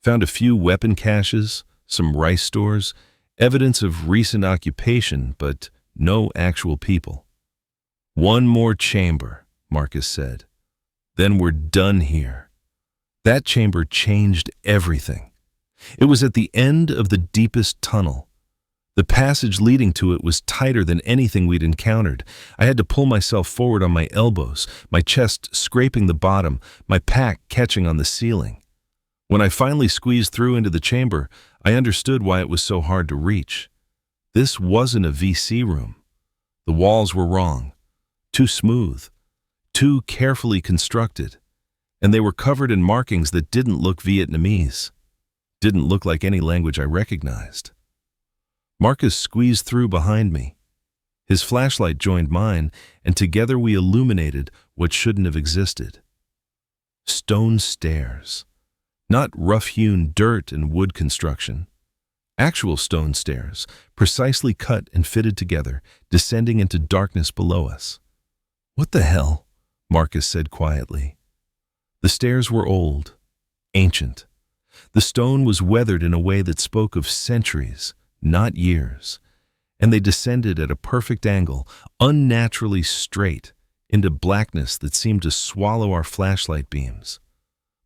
S1: found a few weapon caches, some rice stores, evidence of recent occupation, but no actual people. "One more chamber," Marcus said. "Then we're done here." That chamber changed everything. It was at the end of the deepest tunnel. The passage leading to it was tighter than anything we'd encountered. I had to pull myself forward on my elbows, my chest scraping the bottom, my pack catching on the ceiling. When I finally squeezed through into the chamber, I understood why it was so hard to reach. This wasn't a VC room. The walls were wrong, too smooth, too carefully constructed, and they were covered in markings that didn't look Vietnamese, didn't look like any language I recognized. Marcus squeezed through behind me. His flashlight joined mine, and together we illuminated what shouldn't have existed. Stone stairs. Not rough-hewn dirt and wood construction. Actual stone stairs, precisely cut and fitted together, descending into darkness below us. "What the hell?" Marcus said quietly. The stairs were old, ancient. The stone was weathered in a way that spoke of centuries, not years, and they descended at a perfect angle, unnaturally straight, into blackness that seemed to swallow our flashlight beams.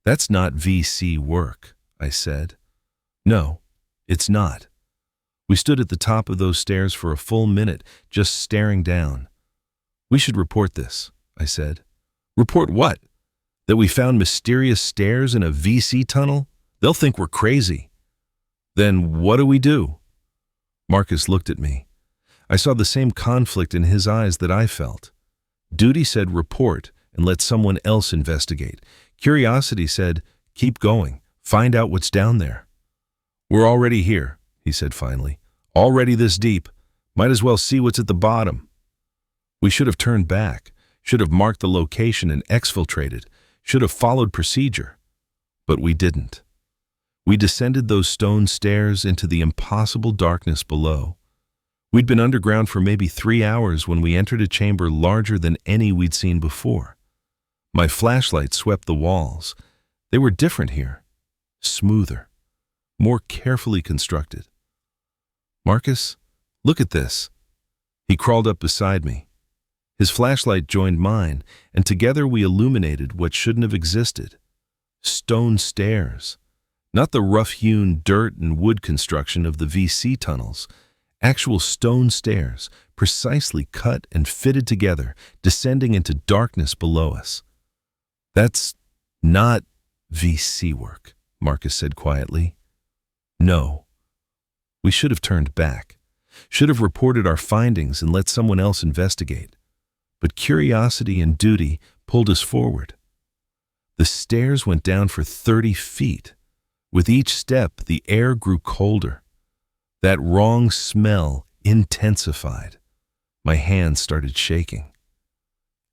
S1: "That's not VC work," I said. "No, it's not." We stood at the top of those stairs for a full minute, just staring down. "We should report this," I said. "Report what? That we found mysterious stairs in a VC tunnel? They'll think we're crazy." "Then what do we do?" Marcus looked at me. I saw the same conflict in his eyes that I felt. Duty said report and let someone else investigate. Curiosity said keep going, find out what's down there. "We're already here," he said finally. "Already this deep. Might as well see what's at the bottom." We should have turned back, should have marked the location and exfiltrated, should have followed procedure. But we didn't. We descended those stone stairs into the impossible darkness below. We'd been underground for maybe 3 hours when we entered a chamber larger than any we'd seen before. My flashlight swept the walls. They were different here, smoother, more carefully constructed. "Marcus, look at this." He crawled up beside me. His flashlight joined mine, and together we illuminated what shouldn't have existed. Stone stairs. Not the rough-hewn dirt and wood construction of the VC tunnels. Actual stone stairs, precisely cut and fitted together, descending into darkness below us. "That's not VC work," Marcus said quietly. "No. We should have turned back, should have reported our findings and let someone else investigate. But curiosity and duty pulled us forward. The stairs went down for 30 feet. With each step, the air grew colder. That wrong smell intensified. My hands started shaking.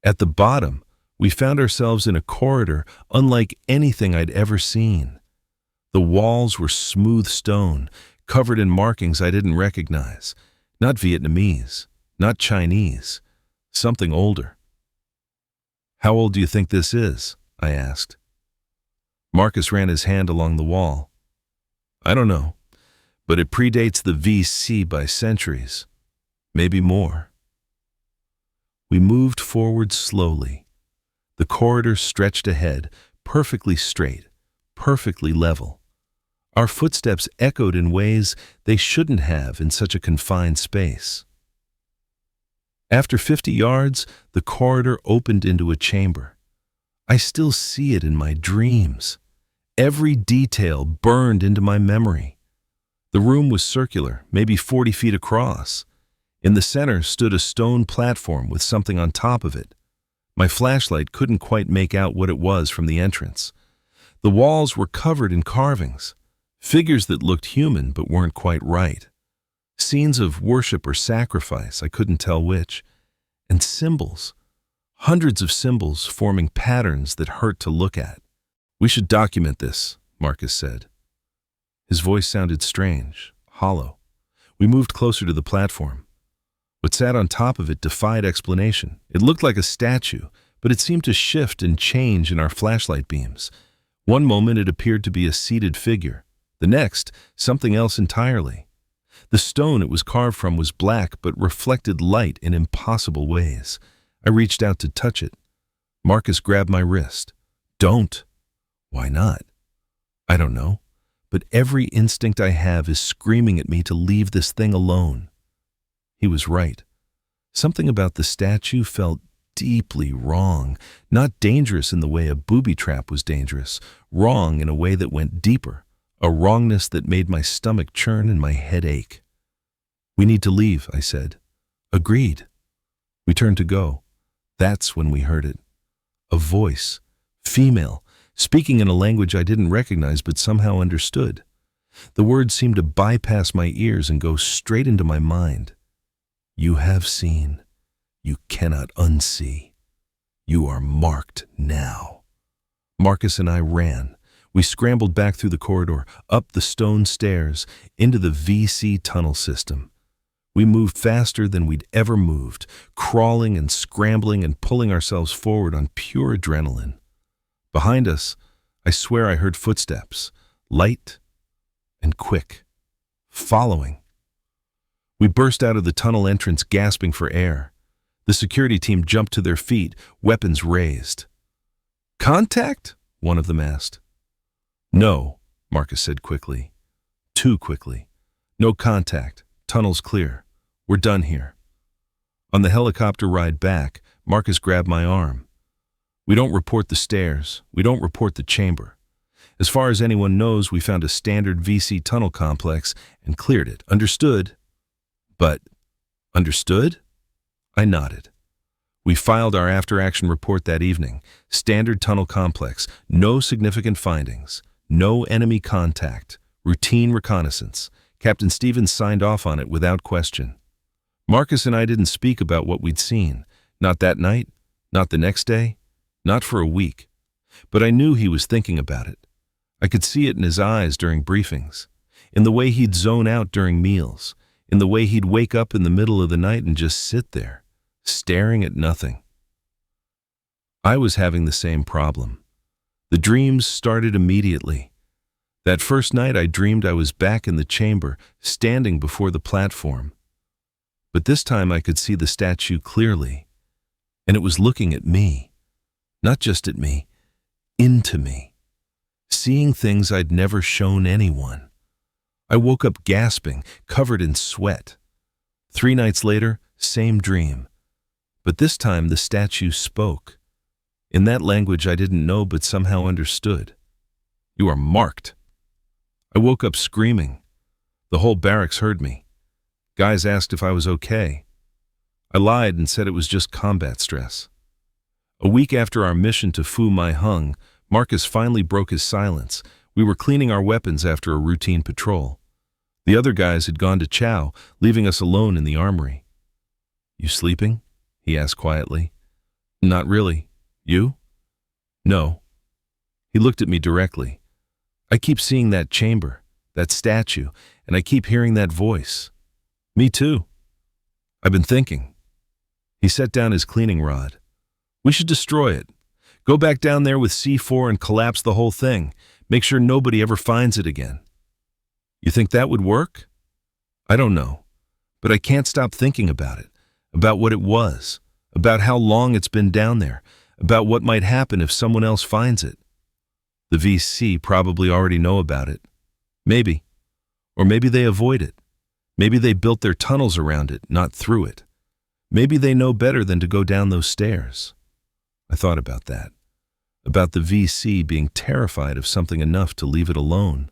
S1: At the bottom, we found ourselves in a corridor unlike anything I'd ever seen. The walls were smooth stone, covered in markings I didn't recognize. Not Vietnamese, not Chinese, something older. "How old do you think this is?" I asked. Marcus ran his hand along the wall. "I don't know, but it predates the VC by centuries, maybe more." We moved forward slowly. The corridor stretched ahead, perfectly straight, perfectly level. Our footsteps echoed in ways they shouldn't have in such a confined space. After 50 yards, the corridor opened into a chamber. I still see it in my dreams. Every detail burned into my memory. The room was circular, maybe 40 feet across. In the center stood a stone platform with something on top of it. My flashlight couldn't quite make out what it was from the entrance. The walls were covered in carvings, figures that looked human but weren't quite right. Scenes of worship or sacrifice, I couldn't tell which. And symbols. Hundreds of symbols forming patterns that hurt to look at. "We should document this," Marcus said. His voice sounded strange, hollow. We moved closer to the platform. What sat on top of it defied explanation. It looked like a statue, but it seemed to shift and change in our flashlight beams. One moment it appeared to be a seated figure. The next, something else entirely. The stone it was carved from was black but reflected light in impossible ways. I reached out to touch it. Marcus grabbed my wrist. "Don't." "Why not?" "I don't know, but every instinct I have is screaming at me to leave this thing alone." He was right. Something about the statue felt deeply wrong, not dangerous in the way a booby trap was dangerous, wrong in a way that went deeper, a wrongness that made my stomach churn and my head ache. "We need to leave," I said. "Agreed." We turned to go. That's when we heard it. A voice, female, speaking in a language I didn't recognize but somehow understood. The words seemed to bypass my ears and go straight into my mind. "You have seen. You cannot unsee. You are marked now." Marcus and I ran. We scrambled back through the corridor, up the stone stairs, into the VC tunnel system. We moved faster than we'd ever moved, crawling and scrambling and pulling ourselves forward on pure adrenaline. Behind us, I swear I heard footsteps, light and quick, following. We burst out of the tunnel entrance gasping for air. The security team jumped to their feet, weapons raised. "Contact?" one of them asked. "No," Marcus said quickly. Too quickly. "No contact. Tunnel's clear. We're done here." On the helicopter ride back, Marcus grabbed my arm. "We don't report the stairs. We don't report the chamber. As far as anyone knows, we found a standard VC tunnel complex and cleared it. Understood?" "But, understood?" I nodded. We filed our after-action report that evening. Standard tunnel complex, no significant findings, no enemy contact, routine reconnaissance. Captain Stevens signed off on it without question. Marcus and I didn't speak about what we'd seen. Not that night, not the next day, not for a week. But I knew he was thinking about it. I could see it in his eyes during briefings, in the way he'd zone out during meals, in the way he'd wake up in the middle of the night and just sit there, staring at nothing. I was having the same problem. The dreams started immediately. That first night I dreamed I was back in the chamber, standing before the platform. But this time I could see the statue clearly, and it was looking at me. Not just at me, into me. Seeing things I'd never shown anyone. I woke up gasping, covered in sweat. 3 nights later, same dream. But this time the statue spoke. In that language I didn't know but somehow understood. "You are marked." I woke up screaming. The whole barracks heard me. Guys asked if I was okay. I lied and said it was just combat stress. A week after our mission to Phu Mai Hung, Marcus finally broke his silence. We were cleaning our weapons after a routine patrol. The other guys had gone to chow, leaving us alone in the armory. "You sleeping?" he asked quietly. "Not really. You?" "No." He looked at me directly. "I keep seeing that chamber, that statue, and I keep hearing that voice." "Me too." "I've been thinking." He set down his cleaning rod. "We should destroy it. Go back down there with C4 and collapse the whole thing. Make sure nobody ever finds it again." "You think that would work?" "I don't know, but I can't stop thinking about it, about what it was, about how long it's been down there, about what might happen if someone else finds it. The VC probably already know about it. Maybe. Or maybe they avoid it. Maybe they built their tunnels around it, not through it. Maybe they know better than to go down those stairs." I thought about that, about the VC being terrified of something enough to leave it alone.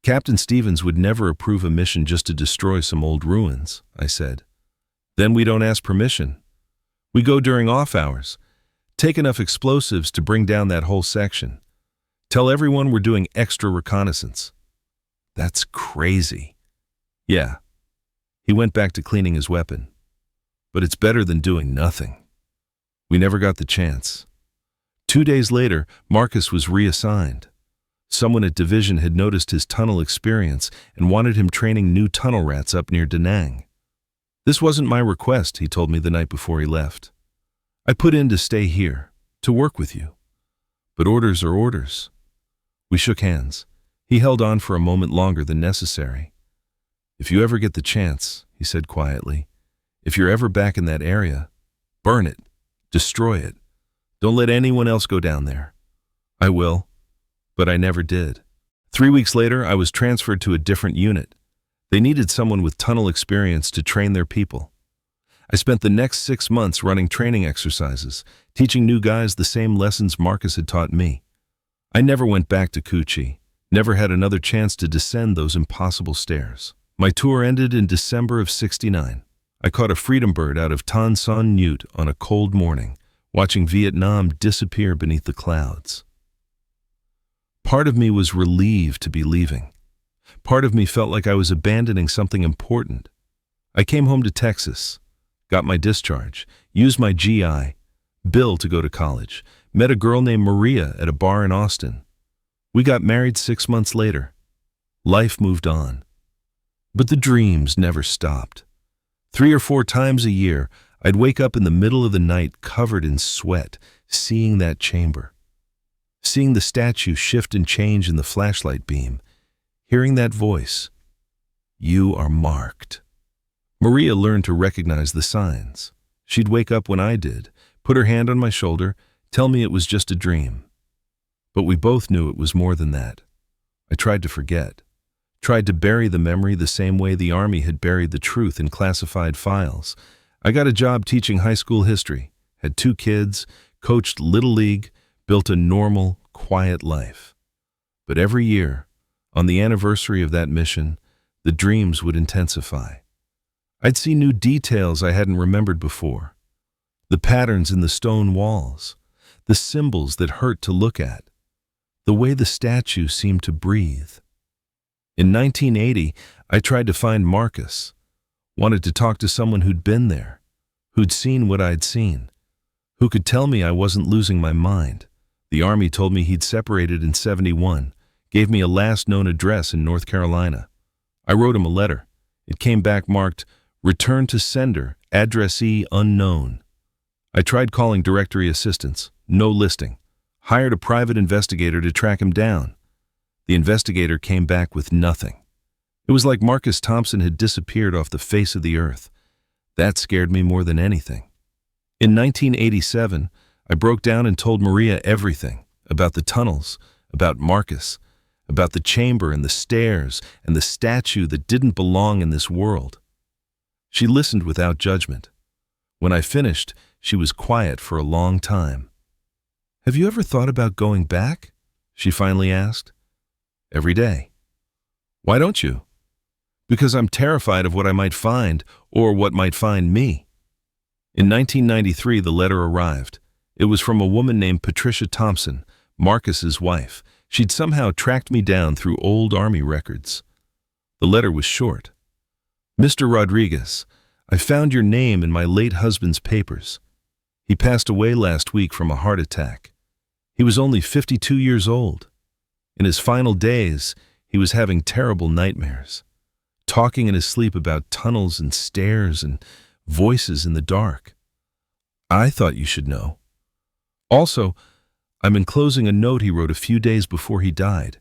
S1: "Captain Stevens would never approve a mission just to destroy some old ruins," I said. "Then we don't ask permission. We go during off hours, take enough explosives to bring down that whole section. Tell everyone we're doing extra reconnaissance." "That's crazy." "Yeah." He went back to cleaning his weapon. "But it's better than doing nothing." We never got the chance. 2 days later, Marcus was reassigned. Someone at Division had noticed his tunnel experience and wanted him training new tunnel rats up near Da Nang. "This wasn't my request," he told me the night before he left. "I put in to stay here, to work with you. But orders are orders." We shook hands. He held on for a moment longer than necessary. "If you ever get the chance," he said quietly, "if you're ever back in that area, burn it, destroy it. Don't let anyone else go down there." "I will." But I never did. 3 weeks later, I was transferred to a different unit. They needed someone with tunnel experience to train their people. I spent the next 6 months running training exercises, teaching new guys the same lessons Marcus had taught me. I never went back to Kuchi, never had another chance to descend those impossible stairs. My tour ended in December of '69. I caught a freedom bird out of Tan Son Nhut on a cold morning, watching Vietnam disappear beneath the clouds. Part of me was relieved to be leaving. Part of me felt like I was abandoning something important. I came home to Texas, got my discharge, used my GI, Bill to go to college, met a girl named Maria at a bar in Austin. We got married 6 months later. Life moved on. But the dreams never stopped. 3 or 4 times a year, I'd wake up in the middle of the night covered in sweat, seeing that chamber. Seeing the statue shift and change in the flashlight beam, hearing that voice, "You are marked." Maria learned to recognize the signs. She'd wake up when I did, put her hand on my shoulder, tell me it was just a dream. But we both knew it was more than that. I tried to forget, tried to bury the memory the same way the Army had buried the truth in classified files. I got a job teaching high school history, had 2 kids, coached Little League, built a normal, quiet life. But every year, on the anniversary of that mission, the dreams would intensify. I'd see new details I hadn't remembered before. The patterns in the stone walls, the symbols that hurt to look at, the way the statue seemed to breathe. In 1980, I tried to find Marcus, wanted to talk to someone who'd been there, who'd seen what I'd seen, who could tell me I wasn't losing my mind. The Army told me he'd separated in '71, gave me a last known address in North Carolina. I wrote him a letter. It came back marked, "Return to sender, addressee unknown." I tried calling directory assistance, no listing. Hired a private investigator to track him down. The investigator came back with nothing. It was like Marcus Thompson had disappeared off the face of the earth. That scared me more than anything. In 1987, I broke down and told Maria everything about the tunnels, about Marcus, about the chamber and the stairs and the statue that didn't belong in this world. She listened without judgment. When I finished, she was quiet for a long time. "Have you ever thought about going back?" she finally asked. "Every day." "Why don't you?" "Because I'm terrified of what I might find or what might find me." In 1993, the letter arrived. It was from a woman named Patricia Thompson, Marcus's wife. She'd somehow tracked me down through old Army records. The letter was short. Mr. Rodriguez, I found your name in my late husband's papers. He passed away last week from a heart attack. He was only 52 years old. In his final days, he was having terrible nightmares, talking in his sleep about tunnels and stairs and voices in the dark. I thought you should know. Also, I'm enclosing a note he wrote a few days before he died.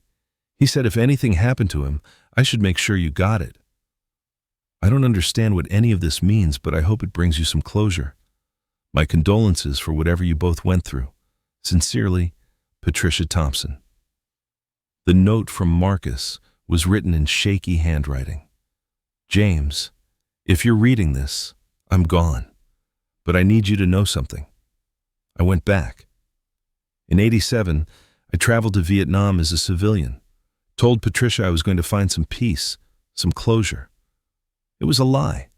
S1: He said if anything happened to him, I should make sure you got it. I don't understand what any of this means, but I hope it brings you some closure. My condolences for whatever you both went through. Sincerely, Patricia Thompson. The note from Marcus was written in shaky handwriting. James, if you're reading this, I'm gone, but I need you to know something. I went back. In '87, I traveled to Vietnam as a civilian, told Patricia I was going to find some peace, some closure. It was a lie.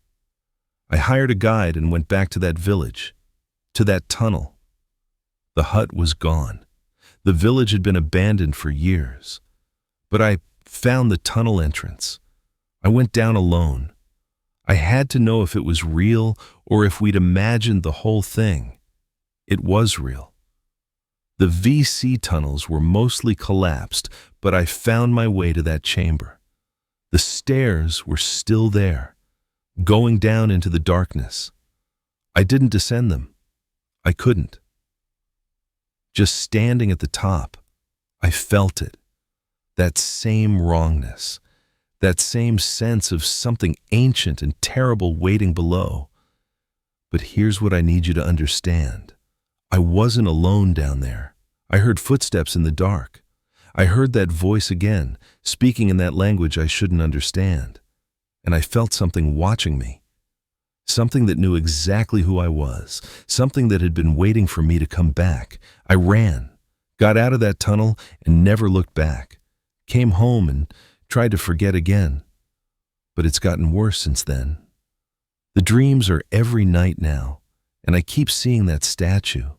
S1: I hired a guide and went back to that village, to that tunnel. The hut was gone. The village had been abandoned for years. But I found the tunnel entrance. I went down alone. I had to know if it was real or if we'd imagined the whole thing. It was real. The VC tunnels were mostly collapsed, but I found my way to that chamber. The stairs were still there, going down into the darkness. I didn't descend them. I couldn't. Just standing at the top, I felt it. That same wrongness, that same sense of something ancient and terrible waiting below. But here's what I need you to understand. I wasn't alone down there. I heard footsteps in the dark. I heard that voice again, speaking in that language I shouldn't understand. And I felt something watching me. Something that knew exactly who I was. Something that had been waiting for me to come back. I ran, got out of that tunnel, and never looked back. Came home and tried to forget again. But it's gotten worse since then. The dreams are every night now, and I keep seeing that statue.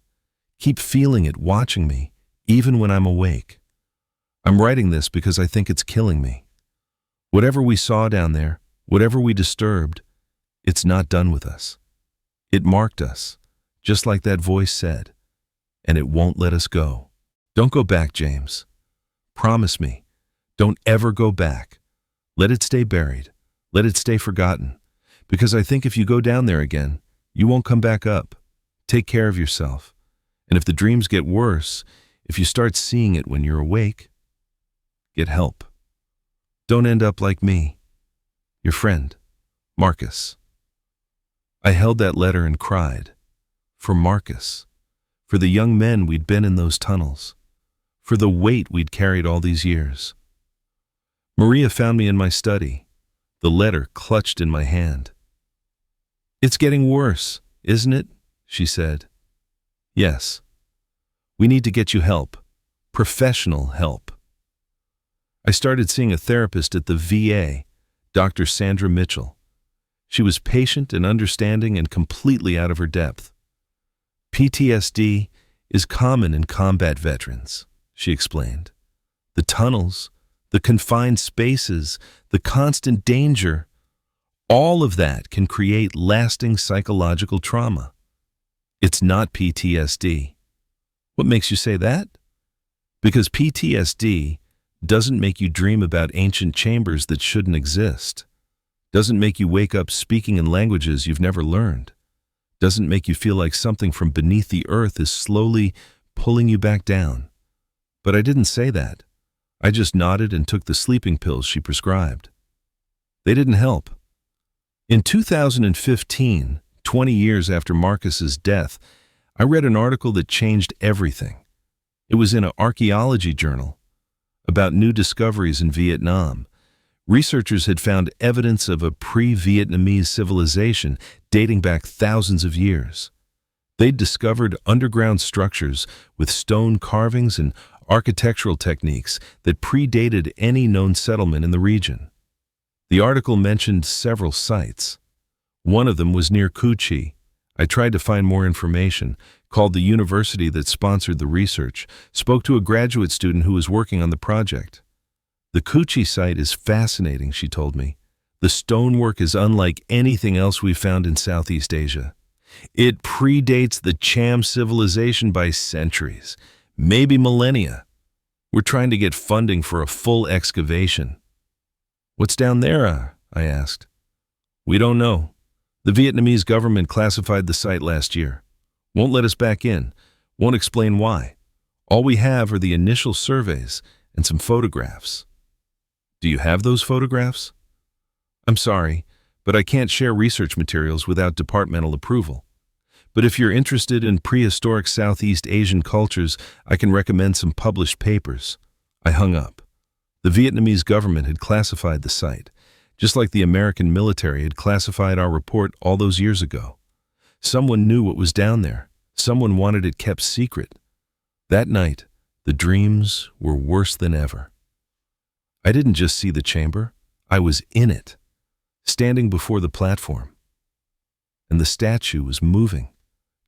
S1: Keep feeling it watching me, even when I'm awake. I'm writing this because I think it's killing me. Whatever we saw down there, whatever we disturbed, it's not done with us. It marked us, just like that voice said, and it won't let us go. Don't go back, James. Promise me, don't ever go back. Let it stay buried. Let it stay forgotten. Because I think if you go down there again, you won't come back up. Take care of yourself. And if the dreams get worse, if you start seeing it when you're awake, get help. Don't end up like me. Your friend, Marcus. I held that letter and cried. For Marcus. For the young men we'd been in those tunnels. For the weight we'd carried all these years. Maria found me in my study, the letter clutched in my hand. It's getting worse, isn't it? She said. Yes. We need to get you help. Professional help. I started seeing a therapist at the VA, Dr. Sandra Mitchell. She was patient and understanding and completely out of her depth. PTSD is common in combat veterans, she explained. The tunnels, the confined spaces, the constant danger, all of that can create lasting psychological trauma. It's not PTSD. What makes you say that? Because PTSD doesn't make you dream about ancient chambers that shouldn't exist. Doesn't make you wake up speaking in languages you've never learned. Doesn't make you feel like something from beneath the earth is slowly pulling you back down. But I didn't say that. I just nodded and took the sleeping pills she prescribed. They didn't help. In 2015, 20 years after Marcus's death, I read an article that changed everything. It was in an archaeology journal about new discoveries in Vietnam. Researchers had found evidence of a pre-Vietnamese civilization dating back thousands of years. They'd discovered underground structures with stone carvings and architectural techniques that predated any known settlement in the region. The article mentioned several sites. One of them was near Cu Chi. I tried to find more information, called the university that sponsored the research, spoke to a graduate student who was working on the project. The Coochie site is fascinating, she told me. The stonework is unlike anything else we've found in Southeast Asia. It predates the Cham civilization by centuries, maybe millennia. We're trying to get funding for a full excavation. What's down there? I asked. We don't know. The Vietnamese government classified the site last year. Won't let us back in. Won't explain why. All we have are the initial surveys and some photographs. Do you have those photographs? I'm sorry, but I can't share research materials without departmental approval. But if you're interested in prehistoric Southeast Asian cultures, I can recommend some published papers. I hung up. The Vietnamese government had classified the site, just like the American military had classified our report all those years ago. Someone knew what was down there. Someone wanted it kept secret. That night, the dreams were worse than ever. I didn't just see the chamber. I was in it, standing before the platform. And the statue was moving,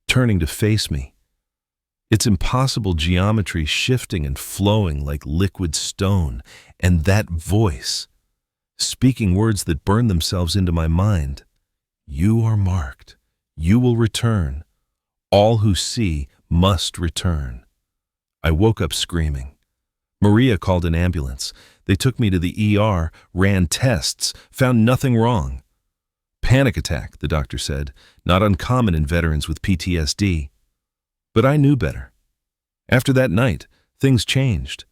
S1: turning to face me. Its impossible geometry shifting and flowing like liquid stone, and that voice, speaking words that burned themselves into my mind. You are marked. You will return. All who see must return. I woke up screaming. Maria called an ambulance. They took me to the ER, ran tests, found nothing wrong. Panic attack, the doctor said, not uncommon in veterans with PTSD. But I knew better. After that night, things changed.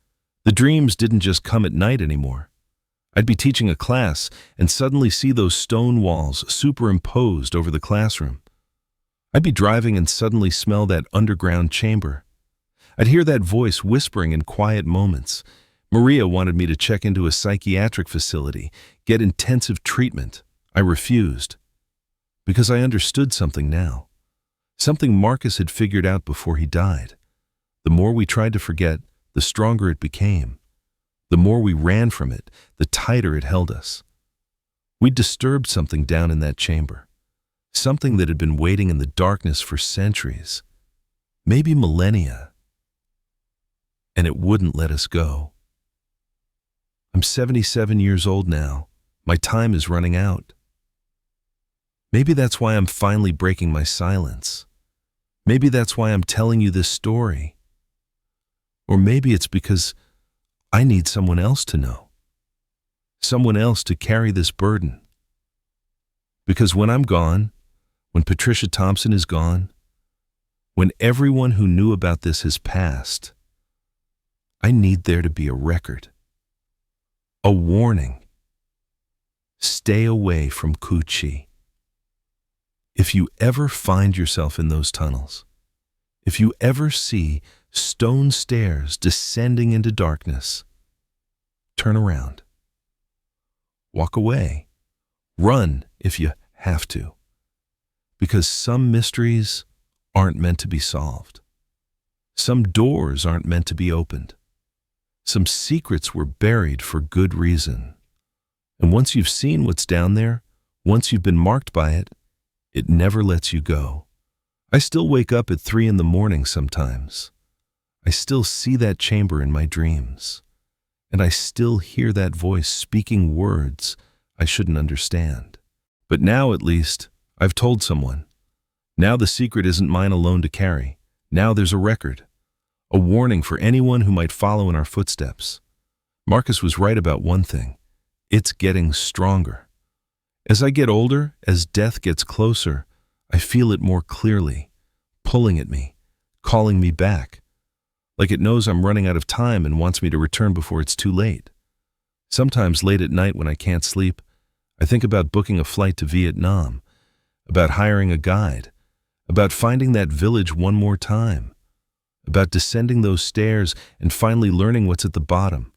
S1: The dreams didn't just come at night anymore. I'd be teaching a class and suddenly see those stone walls superimposed over the classroom. I'd be driving and suddenly smell that underground chamber. I'd hear that voice whispering in quiet moments. Maria wanted me to check into a psychiatric facility, get intensive treatment. I refused. Because I understood something now. Something Marcus had figured out before he died. The more we tried to forget, the stronger it became. The more we ran from it, the tighter it held us. We'd disturbed something down in that chamber. Something that had been waiting in the darkness for centuries, maybe millennia. And it wouldn't let us go. I'm 77 years old now. My time is running out. Maybe that's why I'm finally breaking my silence. Maybe that's why I'm telling you this story. Or maybe it's because I need someone else to know. Someone else to carry this burden. Because when I'm gone, when Patricia Thompson is gone, when everyone who knew about this has passed, I need there to be a record. A warning. Stay away from Coochie. If you ever find yourself in those tunnels, if you ever see stone stairs descending into darkness, turn around. Walk away. Run if you have to. Because some mysteries aren't meant to be solved. Some doors aren't meant to be opened. Some secrets were buried for good reason. And once you've seen what's down there, once you've been marked by it, it never lets you go. I still wake up at 3 a.m. sometimes. I still see that chamber in my dreams. And I still hear that voice speaking words I shouldn't understand. But now, at least, I've told someone. Now the secret isn't mine alone to carry. Now there's a record. A warning for anyone who might follow in our footsteps. Marcus was right about one thing. It's getting stronger. As I get older, as death gets closer, I feel it more clearly, pulling at me, calling me back. Like it knows I'm running out of time and wants me to return before it's too late. Sometimes late at night when I can't sleep, I think about booking a flight to Vietnam, about hiring a guide, about finding that village one more time, about descending those stairs and finally learning what's at the bottom,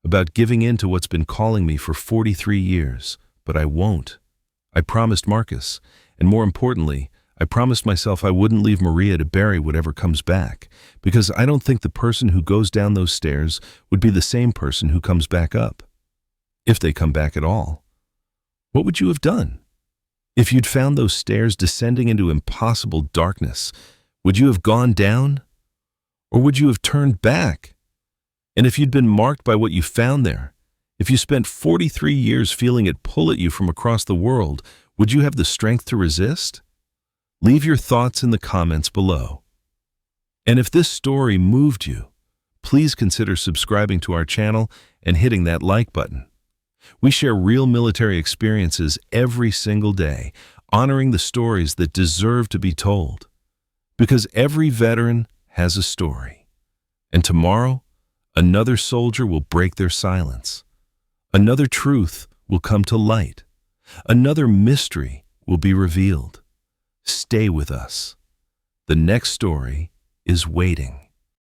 S1: about giving in to what's been calling me for 43 years, but I won't. I promised Marcus, and more importantly, I promised myself I wouldn't leave Maria to bury whatever comes back, because I don't think the person who goes down those stairs would be the same person who comes back up. If they come back at all. What would you have done? If you'd found those stairs descending into impossible darkness, would you have gone down? Or would you have turned back? And if you'd been marked by what you found there, If you spent 43 years feeling it pull at you from across the world, would you have the strength to resist? Leave your thoughts in the comments below. And if this story moved you, please consider subscribing to our channel and hitting that like button. We share real military experiences every single day, honoring the stories that deserve to be told. Because every veteran has a story. And tomorrow, another soldier will break their silence. Another truth will come to light. Another mystery will be revealed. Stay with us. The next story is waiting.